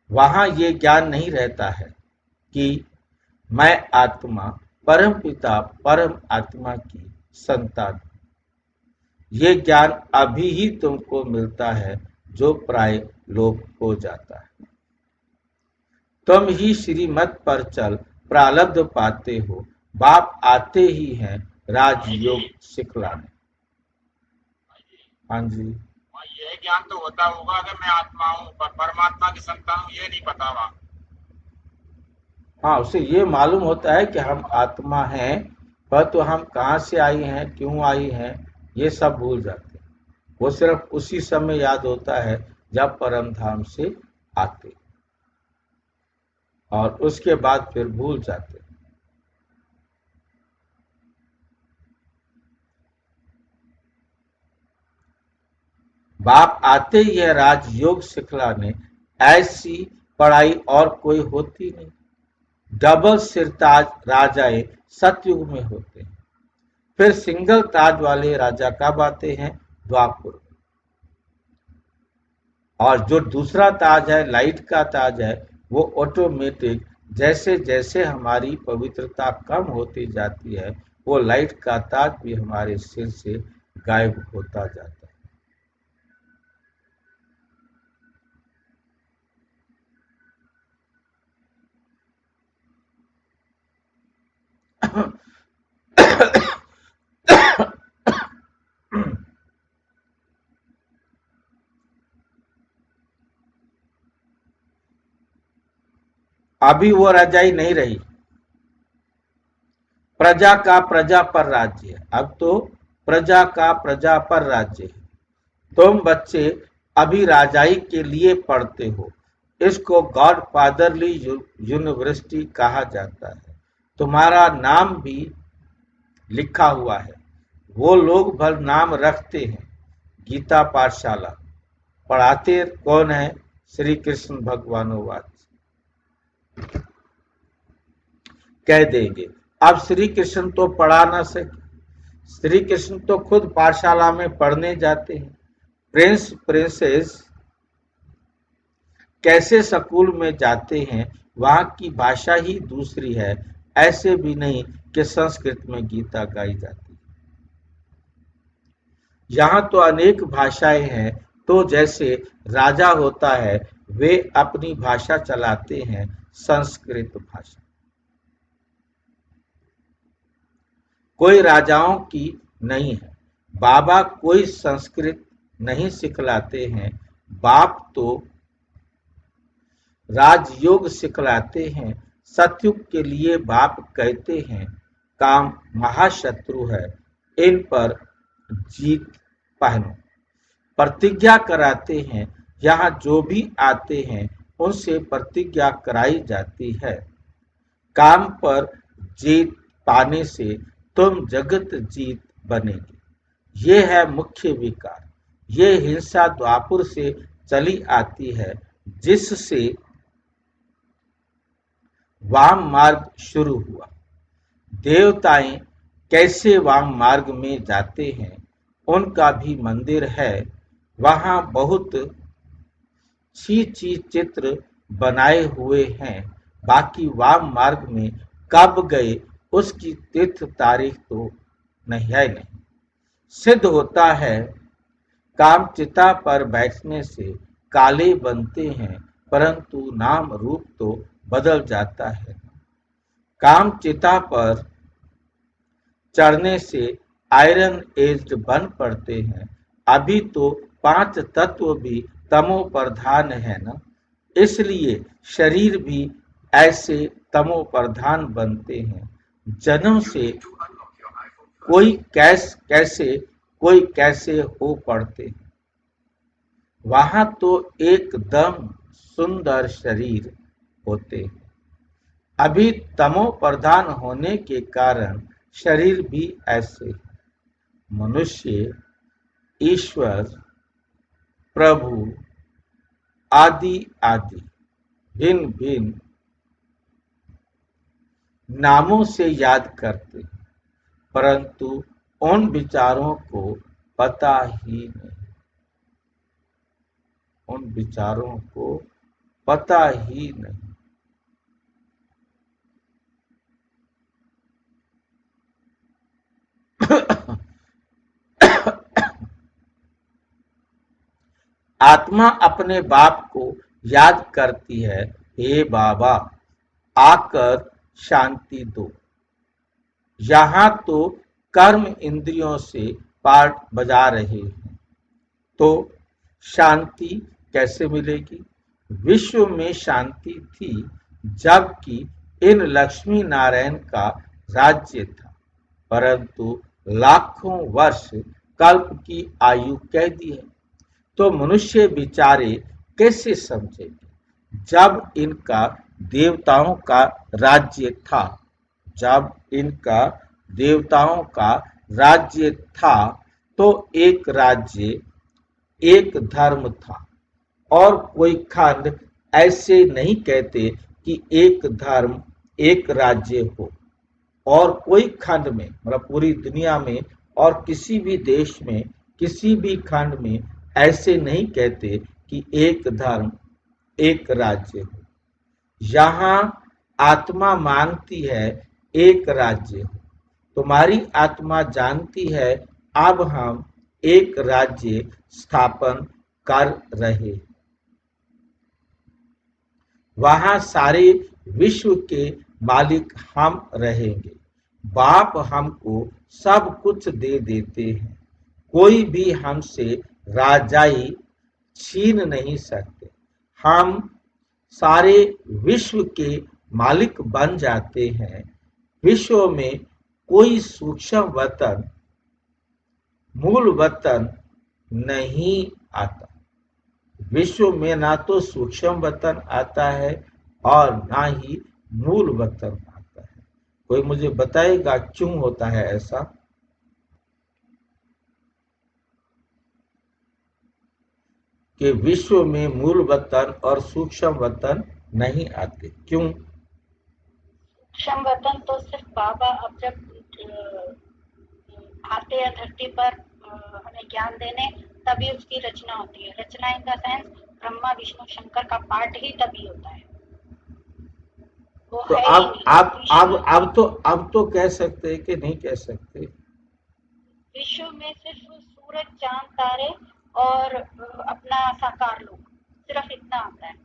वहां ये ज्ञान नहीं रहता है कि मैं आत्मा परम पिता परम आत्मा की संतान। ये ज्ञान अभी ही तुमको मिलता है, जो प्राय लोप हो जाता है। तुम ही श्रीमत पर चल प्रारब्ध पाते हो। बाप आते ही हैं राजयोग सिखलाने। हाँ जी, ये ज्ञान तो होता होगा अगर मैं आत्मा हूँ पर परमात्मा की संतान हूँ, ये नहीं पता वहाँ। हाँ, उसे ये मालूम होता है कि हम आत्मा हैं, पर तो हम कहाँ से आई हैं, क्यों आई हैं, ये सब भूल जाते हैं। वो सिर्फ उसी समय याद होता है जब परम धाम से आते, और उसके बाद फिर भूल जाते। बाप आते ही है राजयोग सिखलाने। ऐसी पढ़ाई और कोई होती नहीं। डबल सिरताज राजाएं सतयुग में होते हैं, फिर सिंगल ताज वाले राजा कब आते हैं? द्वापर में। और जो दूसरा ताज है, लाइट का ताज है, वो ऑटोमेटिक जैसे जैसे हमारी पवित्रता कम होती जाती है, वो लाइट का ताज भी हमारे सिर से गायब होता जाता है। अभी वो रजाई नहीं रही। प्रजा का प्रजा पर राज्य है, अब तो प्रजा का प्रजा पर राज्य है। तुम बच्चे अभी राजाई के लिए पढ़ते हो। इसको गॉड फादरली यूनिवर्सिटी कहा जाता है। तुम्हारा नाम भी लिखा हुआ है। वो लोग भर नाम रखते हैं। गीता पाठशाला पढ़ाते कौन है? श्री कृष्ण भगवानोवाच कह देंगे। अब श्री कृष्ण तो पढ़ा ना सके। श्री कृष्ण तो खुद पाठशाला में पढ़ने जाते हैं। प्रिंस प्रिंसेस कैसे स्कूल में जाते हैं, वहां की भाषा ही दूसरी है। ऐसे भी नहीं कि संस्कृत में गीता गाई जाती। यहाँ तो अनेक भाषाएं हैं, तो जैसे राजा होता है, वे अपनी भाषा चलाते हैं, संस्कृत भाषा। कोई राजाओं की नहीं है। बाबा कोई संस्कृत नहीं सिखलाते हैं। बाप तो राजयोग सिखलाते हैं। सतयुग के लिए बाप कहते हैं, काम महाशत्रु है, इन पर जीत पहनो। प्रतिज्ञा कराते हैं, यहाँ जो भी आते हैं उनसे प्रतिज्ञा कराई जाती है। काम पर जीत पाने से तुम जगत जीत बनेगी। ये है मुख्य विकार। ये हिंसा द्वापुर से चली आती है, जिससे वाम मार्ग शुरू हुआ। देवताएं कैसे वाम मार्ग में जाते हैं, उनका भी मंदिर है। वहां बहुत ची चित्र बनाए हुए हैं। बाकी वाम मार्ग में कब गए उसकी तीर्थ तारीख तो नहीं। सिद्ध होता है कामचिता पर बैठने से काले बनते हैं, परंतु नाम रूप तो बदल जाता है। कामचिता पर चढ़ने से आयरन एज्ड बन पड़ते हैं। अभी तो 5 तत्व भी तमो प्रधान है न, इसलिए शरीर भी ऐसे तमो प्रधान बनते हैं। जन्म से कोई कैसे हो पड़ते हैं। वहां तो एकदम सुंदर शरीर होते हैं। अभी तमो प्रधान होने के कारण शरीर भी ऐसे मनुष्य, ईश्वर, प्रभु आदि आदि भिन्न भिन्न नामों से याद करते, परंतु उन विचारों को पता ही नहीं। उन विचारों को पता ही नहीं। आत्मा अपने बाप को याद करती है, हे बाबा आकर शांति दो। यहाँ तो कर्म इंद्रियों से पाठ बजा रहे हैं, तो शांति कैसे मिलेगी? विश्व में शांति थी जबकि इन लक्ष्मी नारायण का राज्य था, परंतु लाखों वर्ष कल्प की आयु कह दी है। तो मनुष्य बेचारे कैसे समझेंगे जब इनका देवताओं का राज्य था। जब इनका देवताओं का राज्य था तो एक राज्य एक धर्म था, और कोई खंड ऐसे नहीं कहते कि एक धर्म एक राज्य हो। और कोई खंड में मतलब पूरी दुनिया में और किसी भी देश में किसी भी खंड में ऐसे नहीं कहते कि एक धर्म एक राज्य हो। यहाँ आत्मा मानती है एक राज्य हो। तुम्हारी आत्मा जानती है अब हम एक राज्य स्थापन कर रहे। वहां सारे विश्व के मालिक हम रहेंगे। बाप हमको सब कुछ दे देते हैं। कोई भी हमसे राजाई छीन नहीं सकते। हम सारे विश्व के मालिक बन जाते हैं। विश्व में कोई सूक्ष्म वतन मूल वतन नहीं आता। विश्व में ना तो सूक्ष्म वतन आता है और ना ही मूल वतन आता है। कोई मुझे बताएगा क्यों होता है ऐसा? कि विश्व में मूल वतन और सूक्ष्म वतन नहीं आते, क्यों? सूक्ष्म वतन तो सिर्फ बाबा अब जब आते हैं धरती पर हमें ज्ञान देने, तभी उसकी रचना होती है। रचना in the sense Brahma Vishnu Shankar का पाठ ही तभी होता है। वो तो है ही नहीं। अब तो कह सकते हैं कि नहीं कह सकते? विश्व में सिर्फ सूरज चांद तारे और अपना साकार लोग, सिर्फ इतना आता है।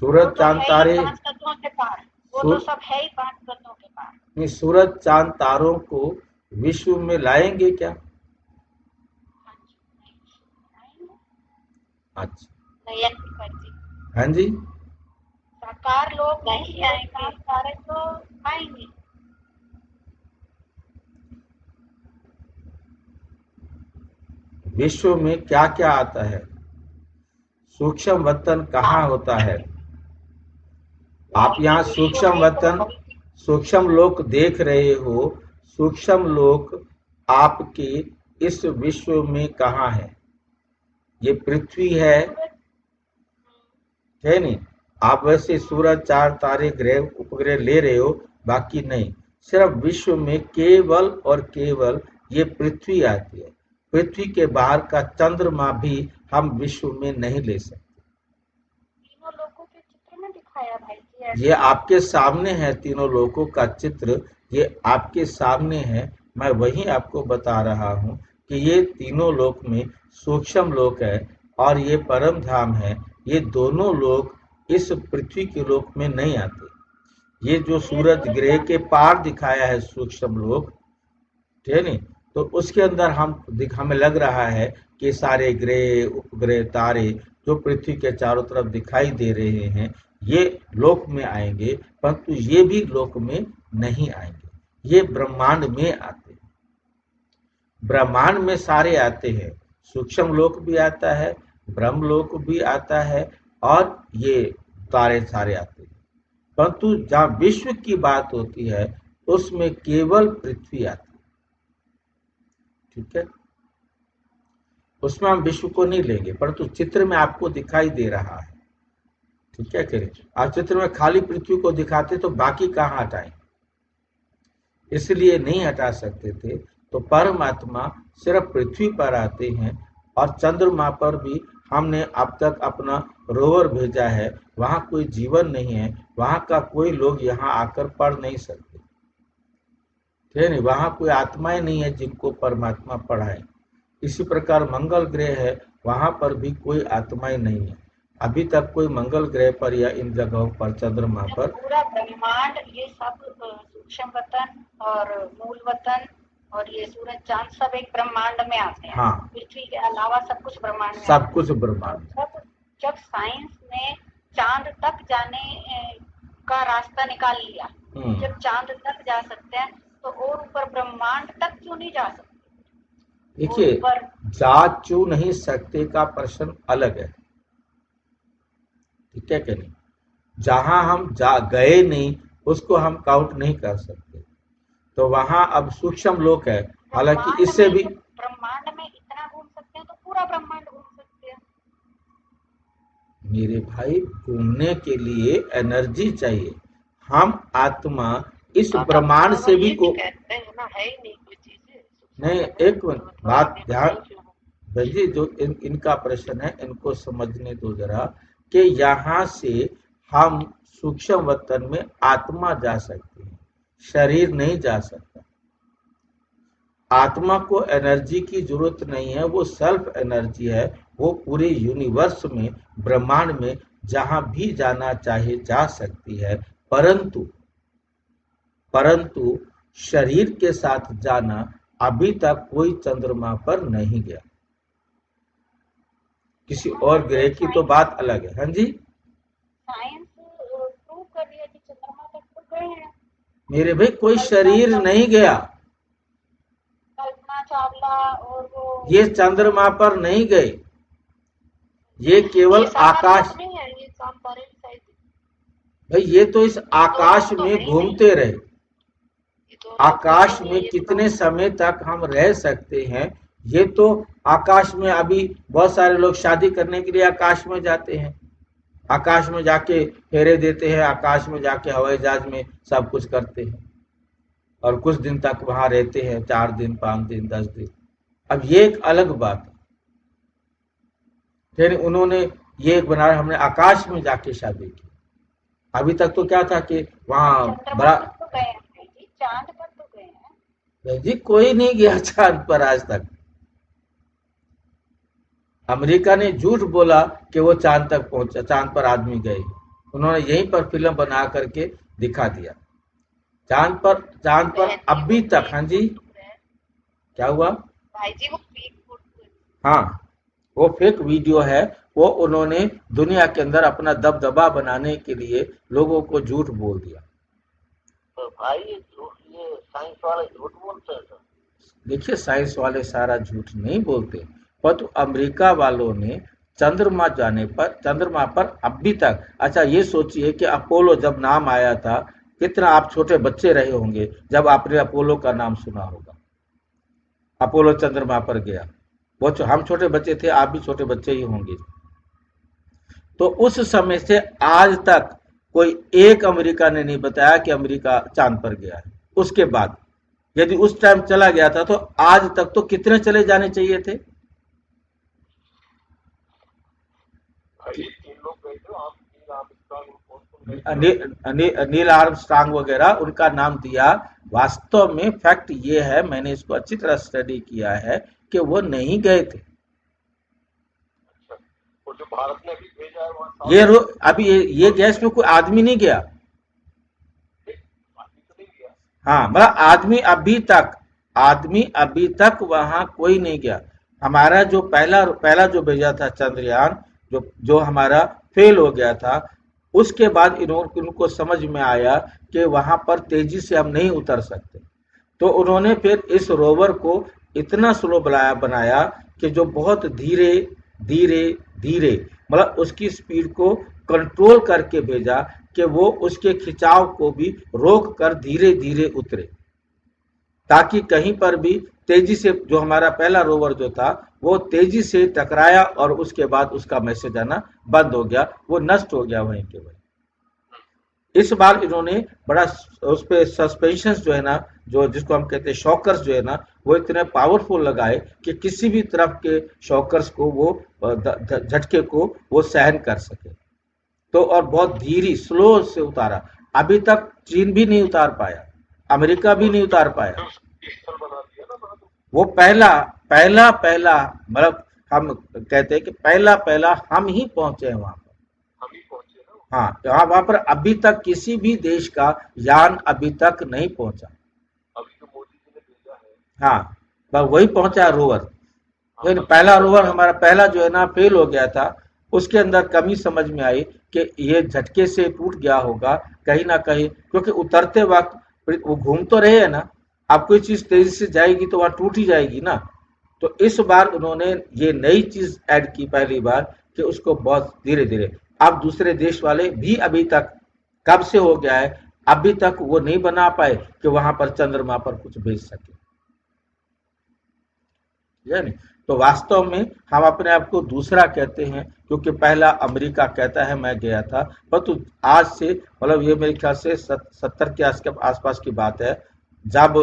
सूरज वो तो चांद है तारे ही 5 तत्वों के पार। वो तो सब है ही 5 तत्वों के पार। नहीं, सूरज चांद तारों को विश्व में लाएंगे क्या? हाँ जी, नहीं, अच्छा, नयन मुखर्जी हाँ जी। साकार लोग नहीं आएंगे, तारे तो आएंगे। विश्व में क्या क्या आता है? सूक्ष्म वतन कहाँ होता है? आप यहाँ सूक्ष्म लोक देख रहे हो। सूक्ष्म लोक आपके इस विश्व में कहाँ है? ये पृथ्वी है नहीं? आप वैसे सूरज, चार तारे, ग्रह, उपग्रह ले रहे हो, बाकी नहीं। सिर्फ विश्व में केवल और केवल ये पृथ्वी आती है। पृथ्वी के बाहर का चंद्रमा भी हम विश्व में नहीं ले सकते। तीनों लोगों के चित्र में दिखाया भाई जी। ये आपके सामने है, तीनों लोगों का चित्र ये आपके सामने है। मैं वही आपको बता रहा हूँ कि ये तीनों लोक में सूक्ष्म लोक है और ये परम धाम है। ये दोनों लोक इस पृथ्वी के लोक में नहीं आते। ये जो सूरज ग्रह के पार दिखाया है सूक्ष्म लोक, ठीक है नहीं? तो उसके अंदर हमें लग रहा है कि सारे ग्रह, उपग्रह, तारे जो पृथ्वी के चारों तरफ दिखाई दे रहे हैं ये लोक में आएंगे, परंतु ये भी लोक में नहीं आएंगे। ये ब्रह्मांड में आते हैं। ब्रह्मांड में सारे आते हैं। सूक्ष्म लोक भी आता है, ब्रह्म लोक भी आता है और ये तारे सारे आते हैं। परंतु जहाँ विश्व की बात होती है उसमें केवल पृथ्वी आती है। ठीक है, उसमें हम विश्व को नहीं लेंगे, परंतु चित्र में आपको दिखाई दे रहा है। ठीक है, करिए। आप चित्र में खाली पृथ्वी को दिखाते तो बाकी कहाँ हटाएं? इसलिए नहीं हटा सकते थे। तो परमात्मा सिर्फ पृथ्वी पर आते हैं और चंद्रमा पर भी हमने अब तक अपना रोवर भेजा है। वहां कोई जीवन नहीं है, वहां का कोई लोग यहाँ आकर पढ़ नहीं सकते, ठीक है नहीं? वहां कोई आत्माएं नहीं है जिनको परमात्मा पढ़ाए। इसी प्रकार मंगल ग्रह है, वहां पर भी कोई आत्माएं नहीं है। अभी तक कोई मंगल ग्रह पर या इन जगहों पर, चंद्रमा पर, पूरा ब्रह्मांड ये सब सूक्ष्म वतन और मूल वतन और ये सूरज चांद सब एक ब्रह्मांड में आते हैं। हाँ, पृथ्वी के अलावा सब कुछ ब्रह्मांड में सब कुछ ब्रह्मांड। जब साइंस ने चांद तक जाने का रास्ता निकाल लिया, जब चांद तक जा सकते हैं तो और ऊपर ब्रह्मांड तक क्यों नहीं जा सकते? देखिए, जा क्यों नहीं सकते का प्रश्न अलग है। ठीक है कि नहीं? जहां हम जा गए नहीं उसको हम काउंट नहीं कर सकते। तो वहां अब सूक्ष्म लोक है, हालांकि इससे भी ब्रह्मांड में इतना घूम सकते हैं तो पूरा ब्रह्मांड घूम सकते हैं। मेरे भाई, घूमने के लिए एनर्जी चाहिए। हम आत्मा इस ब्रह्मांड से भी को कहते हैं ना, है ही नहीं कोई चीज। नहीं, एक बात ध्यान जी, जो इनका प्रश्न है इनको समझने दो जरा कि यहाँ से हम सूक्ष्म वतन में आत्मा जा सकती है, शरीर नहीं जा सकता। आत्मा को एनर्जी की जरूरत नहीं है, वो सेल्फ एनर्जी है। वो पूरे यूनिवर्स में, ब्रह्मांड में जहां भी जाना चाहे जा सकती है, परंतु शरीर के साथ जाना अभी तक कोई चंद्रमा पर नहीं गया। किसी और ग्रह की तो बात अलग है। हाँ जी, साइंस प्रूव कर रही है कि चंद्रमा तक तो गए हैं। मेरे भाई, कोई शरीर नहीं गया। कल्पना चावला और वो ये चंद्रमा पर नहीं गए, ये केवल आकाश नहीं है, ये काम तारे शायद। भाई, ये तो इस आकाश में घूमते रहे। आकाश में कितने समय तक हम रह सकते हैं? ये तो आकाश में, अभी बहुत सारे लोग शादी करने के लिए आकाश में जाते हैं, आकाश में जाके फेरे देते हैं, आकाश में जाके हवाई जहाज में सब कुछ करते हैं और कुछ दिन तक वहां रहते हैं, 4 दिन, 5 दिन, 10 दिन। अब ये एक अलग बात है। फिर उन्होंने ये बनाया, हमने आकाश में जाके शादी की। अभी तक तो क्या था कि वहां बड़ा चांद पर तो गए हैं जी, कोई नहीं गया चांद पर आज तक। अमेरिका ने झूठ बोला कि वो चांद तक पहुंचा, चांद पर आदमी गए। उन्होंने यहीं पर फिल्म बना करके दिखा दिया। चांद पर अभी तक। हाँ जी, क्या हुआ भाई जी? वो फेक फोटो। हाँ, वो फेक वीडियो है। वो उन्होंने दुनिया के अंदर अपना दबदबा बनाने के लिए लोगों को झूठ बोल दिया। तो भाई ये साइंस वाले झूठ बोलते हैं। देखिए, साइंस वाले सारा झूठ नहीं बोलते, परंतु अमेरिका वालों ने चंद्रमा जाने पर, चंद्रमा पर अभी तक, अच्छा ये सोचिए कि अपोलो जब नाम आया था, कितना आप छोटे बच्चे रहे होंगे जब आपने अपोलो का नाम सुना होगा। अपोलो चंद्रमा पर गया, वो हम छोटे बच्चे थे, आप भी छोटे बच्चे ही होंगे। तो उस समय से आज तक कोई एक अमेरिका ने नहीं बताया कि अमेरिका चांद पर गया है। उसके बाद यदि उस टाइम चला गया था तो आज तक तो कितने चले जाने चाहिए थे? नील आर्मस्ट्रांग वगैरह उनका नाम दिया। वास्तव में फैक्ट ये है, मैंने इसको अच्छी तरह स्टडी किया है कि वो नहीं गए थे। और जो भारत ने भी भेजा है वहाँ ये अभी ये गैस में कोई आदमी नहीं गया। हाँ, मतलब आदमी अभी तक वहां कोई नहीं गया। हमारा जो पहला जो भेजा था चंद्रयान, जो हमारा फेल हो गया था, उसके बाद इनको समझ में आया कि वहां पर तेजी से हम नहीं उतर सकते, तो उन्होंने फिर इस रोवर को इतना स्लो बनाया कि जो बहुत धीरे धीरे धीरे, मतलब उसकी स्पीड को कंट्रोल करके भेजा कि वो उसके खिंचाव को भी रोक कर धीरे धीरे उतरे, ताकि कहीं पर भी तेजी से, जो हमारा पहला रोवर जो था वो तेजी से टकराया और उसके बाद उसका मैसेज आना बंद हो गया, वो नष्ट हो गया वहीं के वहीं। इस बार इन्होंने बड़ा उस पे सस्पेंशन जो है ना, जो जिसको हम कहते हैं शॉकर्स जो है ना, वो इतने पावरफुल लगाए कि किसी भी तरफ के शॉकर्स को, वो झटके को वो सहन कर सके। तो और बहुत धीरे स्लो से उतारा। अभी तक चीन भी नहीं उतार पाया, अमेरिका भी नहीं उतार पाया। वो पहला मतलब हम कहते हैं कि पहला हम ही पहुंचे हैं वहां पर। हाँ, वहां पर अभी तक किसी भी देश का यान अभी तक नहीं पहुंचा। अभी तो मोदी जी ने भेजा है। हाँ, बस वही पहुंचा रोवर। लेकिन पहला रोवर हमारा पहला जो है ना फेल हो गया था। उसके अंदर कमी समझ में आई कि ये झटके से टूट गया होगा कहीं ना कहीं, क्योंकि उतरते वक्त वो घूम तो रहे है ना, अब कोई चीज तेजी से जाएगी तो वहां टूट ही जाएगी ना। तो इस बार उन्होंने ये नई चीज ऐड की पहली बार कि उसको बहुत धीरे धीरे। अब दूसरे देश वाले भी अभी तक, कब से हो गया है, अभी तक वो नहीं बना पाए कि वहां पर चंद्रमा पर कुछ भेज सके, यानी। तो वास्तव में हम अपने आप को दूसरा कहते हैं, क्योंकि पहला अमेरिका कहता है मैं गया था। परंतु आज से, मतलब ये मेरे ख्याल से 70 के आसपास की बात है, जब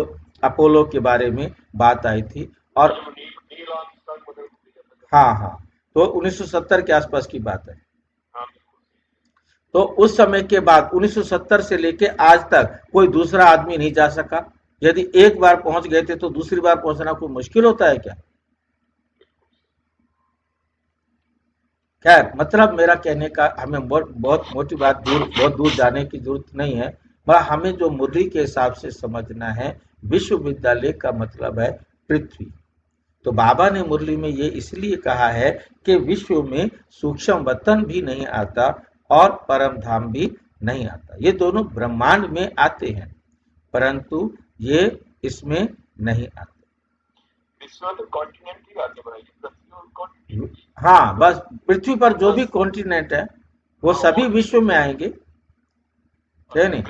अपोलो के बारे में बात आई थी। और हाँ, तो 1970 के आसपास की बात है। तो उस समय के बाद 1970 से लेके आज तक कोई दूसरा आदमी नहीं जा सका। यदि एक बार पहुंच गए थे तो दूसरी बार पहुंचना कोई मुश्किल होता है क्या? खैर, मतलब मेरा कहने का, हमें बहुत मोटी बात, बहुत दूर जाने की जरूरत नहीं है। पर हमें जो मुरली के हिसाब से समझना है, विश्वविद्यालय का मतलब है पृथ्वी। तो बाबा ने मुरली में ये इसलिए कहा है कि विश्व में सूक्ष्म वतन भी नहीं आता और परम धाम भी नहीं आता। ये दोनों ब्रह्मांड में आते हैं, परंतु ये इसमें नहीं आते। विश्व में कॉन्टिनेंट ही आते बनाइए, पृथ्वी और कॉन्टिनेंट। हाँ, बस पृथ्वी पर जो भी कॉन्टिनेंट है वो सभी विश्व में आएंगे, है नहीं?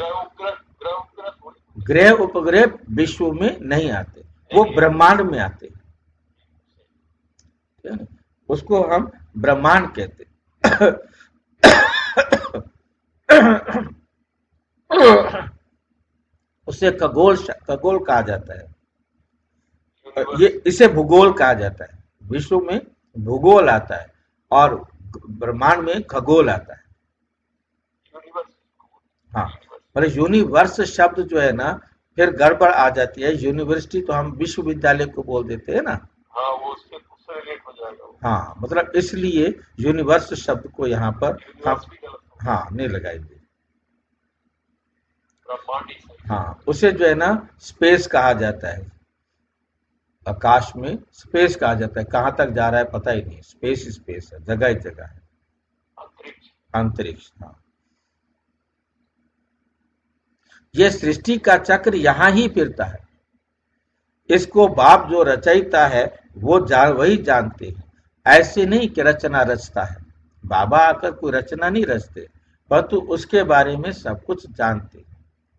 ग्रह उपग्रह विश्व में नहीं आते, वो ब्रह्मांड में आते हैं, उसको हम ब्रह्मांड कहते हैं। उसे खगोल कहा जाता है। ये इसे भूगोल कहा जाता है। विश्व में भूगोल आता है और ब्रह्मांड में खगोल आता है। हाँ, पर यूनिवर्स शब्द जो है ना, फिर गड़बड़ आ जाती है। यूनिवर्सिटी तो हम विश्वविद्यालय को बोल देते हैं ना। हाँ, वो उससे रिलेट हो जाएगा। हाँ, मतलब इसलिए यूनिवर्स शब्द को यहाँ पर हम नहीं लगाएंगे। हाँ, उसे जो है ना स्पेस कहा जाता है। आकाश में स्पेस कहा जाता है, कहाँ तक जा रहा है पता ही नहीं। स्पेस है, जगह है, अंतरिक्ष। हाँ, ये सृष्टि का चक्र यहाँ ही फिरता है। इसको बाप जो रचयिता है वो वही जानते हैं। ऐसे नहीं कि रचना रचता है, बाबा आकर कोई रचना नहीं रचते, परंतु उसके बारे में सब कुछ जानते।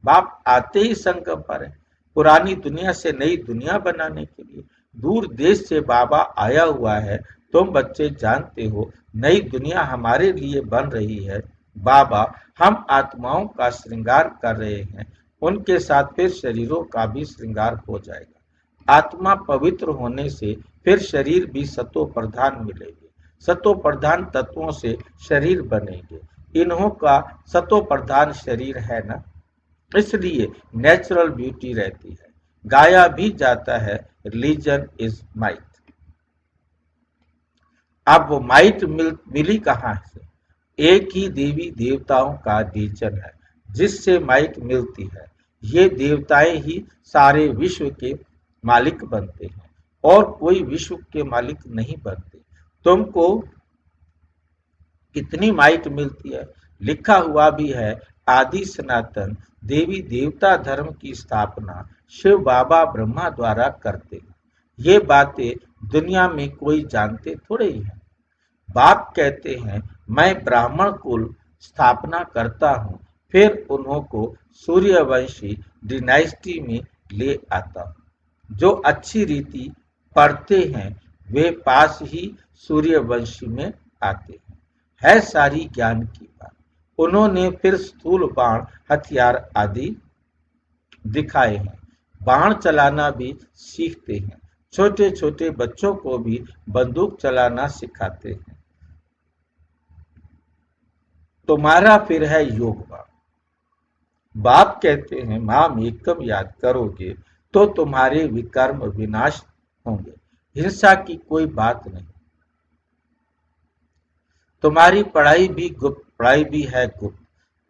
बाप आते ही संकल्प पर है पुरानी दुनिया से नई दुनिया बनाने के लिए। दूर देश से बाबा आया हुआ है। तुम बच्चे जानते हो नई दुनिया हमारे लिए बन रही है। बाबा हम आत्माओं का श्रृंगार कर रहे हैं, उनके साथ फिर शरीरों का भी श्रृंगार हो जाएगा। आत्मा पवित्र होने से फिर शरीर भी सतो प्रधान मिलेंगे, सतो प्रधान तत्वों से शरीर बनेंगे। इन्हों का सतो प्रधान शरीर है ना, इसलिए नेचुरल ब्यूटी रहती है। गाया भी जाता है रिलीजन इज माइट। अब वो माइट मिली कहाँ से? एक ही देवी देवताओं का रिलीजन है जिससे माइट मिलती है। ये देवताएं ही सारे विश्व के मालिक बनते हैं और कोई विश्व के मालिक नहीं बनते। तुमको कितनी माइट मिलती है? लिखा हुआ भी है आदि सनातन देवी देवता धर्म की स्थापना शिव बाबा ब्रह्मा द्वारा करते हैं। ये बातें दुनिया में कोई जानते थोड़े ही है। बाप कहते हैं मैं ब्राह्मण कुल स्थापना करता हूँ, फिर उन्हों को सूर्यवंशी डिनाइस्टी में ले आता हूँ। जो अच्छी रीति पढ़ते हैं वे पास ही सूर्यवंशी में आते हैं। है सारी ज्ञान की बात। उन्होंने फिर स्थूल बाण हथियार आदि दिखाए हैं। बाण चलाना भी सीखते हैं। छोटे छोटे बच्चों को भी बंदूक चलाना सिखाते हैं। तुम्हारा फिर है योग बाण। बाप कहते हैं माम एकम याद करोगे तो तुम्हारे विकर्म विनाश होंगे। हिंसा की कोई बात नहीं। तुम्हारी पढ़ाई भी गुप्त, पढ़ाई भी है गुप्त।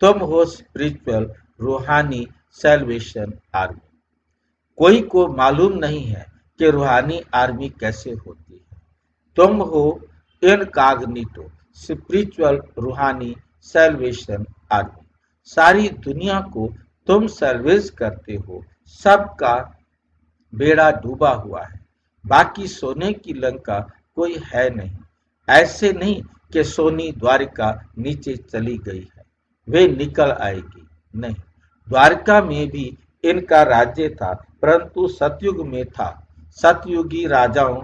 तुम हो स्पिरिचुअल रूहानी सेल्वेशन आर्मी। कोई को मालूम नहीं है कि रूहानी आर्मी कैसे होती है। तुम हो इनकॉग्निटो स्पिरिचुअल रूहानी सेल्वेशन आर्मी। सारी दुनिया को तुम सर्विस करते हो। सबका बेड़ा डूबा हुआ है, बाकी सोने की लंका कोई है नहीं। ऐसे नहीं कि सोनी द्वारिका नीचे चली गई है, वे निकल आएगी। नहीं, द्वारका में भी इनका राज्य था, परंतु सतयुग में था। सतयुगी राजाओं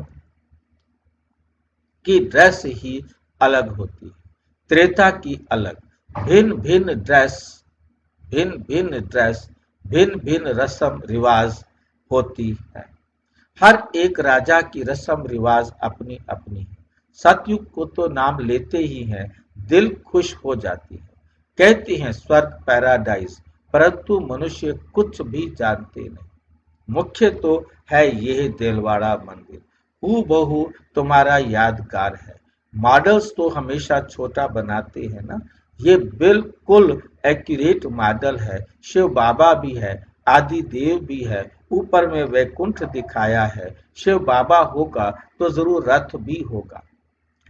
की ड्रेस ही अलग होती है, त्रेता की अलग। भिन्न भिन्न ड्रेस, भिन्न भिन्न रस्म रिवाज होती है। हर एक राजा की रस्म रिवाज अपनी अपनी है। सतयुग को तो नाम लेते ही हैं, दिल खुश हो जाती है। कहते हैं स्वर्ग पैराडाइज, परंतु मनुष्य कुछ भी जानते नहीं। मुख्य तो है यह दिलवाड़ा मंदिर, हूबहू तुम्हारा यादगार है। मॉडल्स तो हमेशा छोटा बनाते हैं ना, ये बिल्कुल एक्यूरेट मॉडल है। शिव बाबा भी है, आदि देव भी है, ऊपर में वैकुंठ दिखाया है। शिव बाबा होगा तो जरूर रथ भी होगा।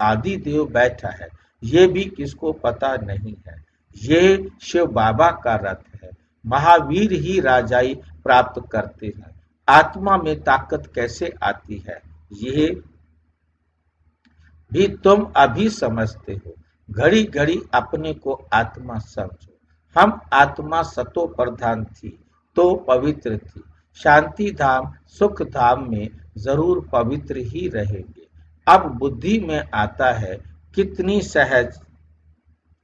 आदि देव बैठा है, ये भी किसको पता नहीं है। ये शिव बाबा का रथ है। महावीर ही राजाई प्राप्त करते हैं। आत्मा में ताकत कैसे आती है ये भी तुम अभी समझते हो। घड़ी घड़ी अपने को आत्मा समझो। हम आत्मा सतो प्रधान थी तो पवित्र थी। शांति धाम सुख धाम में जरूर पवित्र ही रहेंगे। अब बुद्धि में आता है कितनी सहज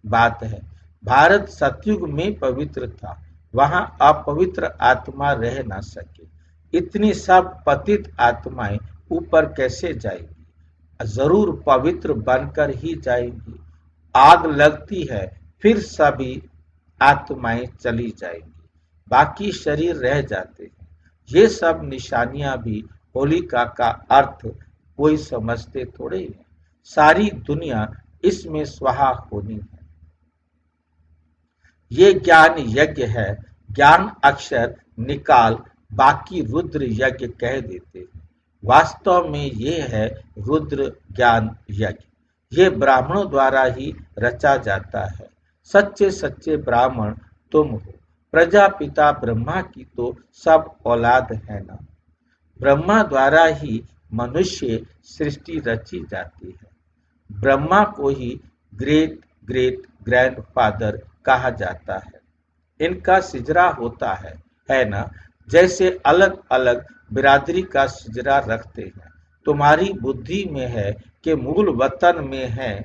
बात है। भारत सतयुग में पवित्र था, वहां अपवित्र आत्मा रह ना सके। इतनी सब पतित आत्माएं ऊपर कैसे जाएंगी? जरूर पवित्र बनकर ही जाएंगी। आग लगती है फिर सभी आत्माएं चली जाएंगी, बाकी शरीर रह जाते हैं। ये सब निशानियां भी होलिका का अर्थ कोई समझते थोड़े ही है। सारी दुनिया इसमें स्वाहा होनी है। ये ज्ञान यज्ञ है। ज्ञान अक्षर निकाल बाकी रुद्र यज्ञ कह देते हैं। वास्तव में ये है रुद्र ज्ञान यज्ञ। ये ब्राह्मणों द्वारा ही रचा जाता है। सच्चे सच्चे ब्राह्मण तुम हो। प्रजापिता ब्रह्मा की तो सब औलाद है ना। ब्रह्मा द्वारा ही मनुष्य सृष्टि रची जाती है। ब्रह्मा को ही ग्रेट ग्रेट ग्रैंडफादर कहा जाता है। इनका सिजरा होता है ना, जैसे अलग अलग बिरादरी का सिजरा रखते हैं। तुम्हारी बुद्धि में है कि मूल वतन में है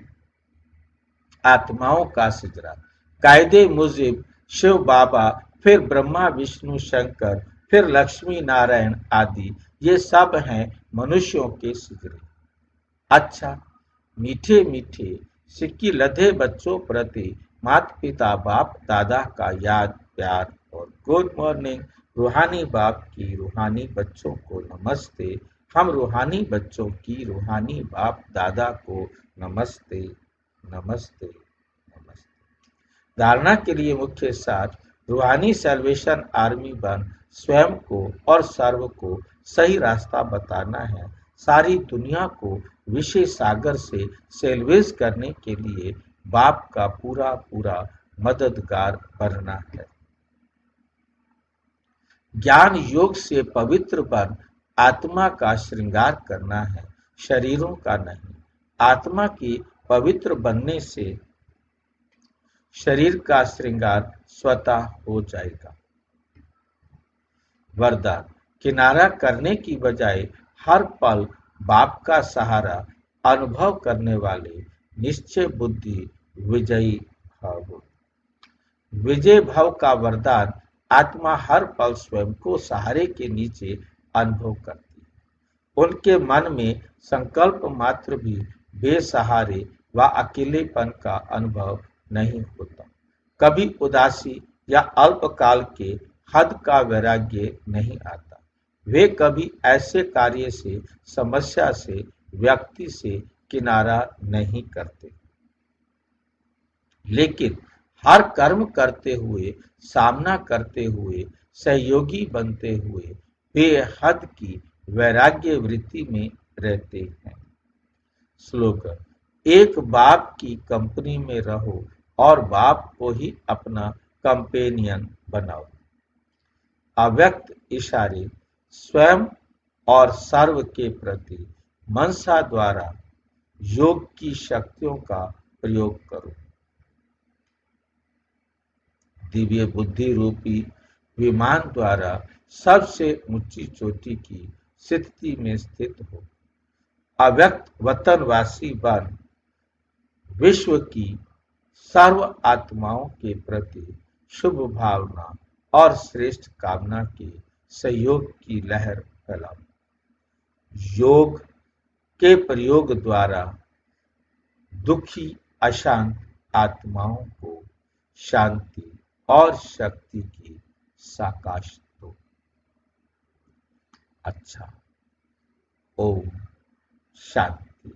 आत्माओं का सिजरा। कायदे मुजिब शिव बाबा, फिर ब्रह्मा विष्णु शंकर, फिर लक्ष्मी नारायण आदि, ये सब हैं मनुष्यों के सिजरे। अच्छा, मीठे मीठे सिक्की लधे बच्चों प्रति माता पिता बाप दादा का याद प्यार और गुड मॉर्निंग। रूहानी बाप की रूहानी बच्चों को नमस्ते। हम रूहानी बच्चों की रूहानी बाप दादा को नमस्ते नमस्ते नमस्ते। धारणा के लिए मुख्य सार, रूहानी सैल्वेशन आर्मी बन स्वयं को और सर्व को सही रास्ता बताना है। सारी दुनिया को विषय सागर से सेल्वेज करने के लिए बाप का पूरा पूरा मददगार बनना है। ज्ञान योग से पवित्र बन आत्मा का श्रृंगार करना है, शरीरों का नहीं। आत्मा की पवित्र बनने से शरीर का श्रृंगार स्वतः हो जाएगा। वरदान, किनारा करने की बजाय हर पल बाप का सहारा अनुभव करने वाले निश्चय बुद्धि विजयी भव। विजय भाव का वरदान, आत्मा हर पल स्वयं को सहारे के नीचे अनुभव करती है। उनके मन में संकल्प मात्र भी बेसहारे व अकेलेपन का अनुभव नहीं होता। कभी उदासी या अल्पकाल के हद का वैराग्य नहीं आता। वे कभी ऐसे कार्य से, समस्या से, व्यक्ति से किनारा नहीं करते, लेकिन हर कर्म करते हुए, सामना करते हुए, सहयोगी बनते हुए बेहद की वैराग्य वृत्ति में रहते हैं। स्लोगन, एक बाप की कंपनी में रहो और बाप को ही अपना कंपेनियन बनाओ। अव्यक्त इशारे, स्वयं और सर्व के प्रति मनसा द्वारा योग की शक्तियों का प्रयोग करो। दिव्य बुद्धि रूपी विमान द्वारा सबसे ऊंची चोटी की स्थिति में स्थित हो। अव्यक्त वतनवासी बन विश्व की सर्व आत्माओं के प्रति शुभ भावना और श्रेष्ठ कामना के सहयोग की लहर फैलाओ। योग के प्रयोग द्वारा दुखी अशांत आत्माओं को शांति और शक्ति की साकाश दो। अच्छा, ओम शांति।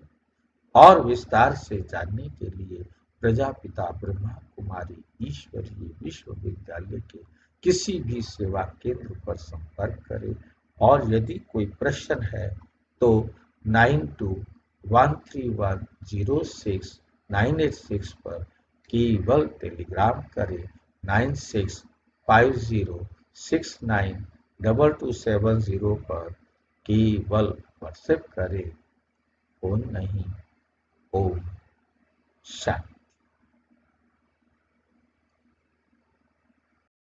और विस्तार से जानने के लिए प्रजापिता ब्रह्मा कुमारी ईश्वरीय विश्वविद्यालय के किसी भी सेवा केंद्र पर संपर्क करें। और यदि कोई प्रश्न है तो 9213106986 पर केवल टेलीग्राम करें। 9650692270 पर केवल व्हाट्सएप करें, फोन नहीं। ओम शांति।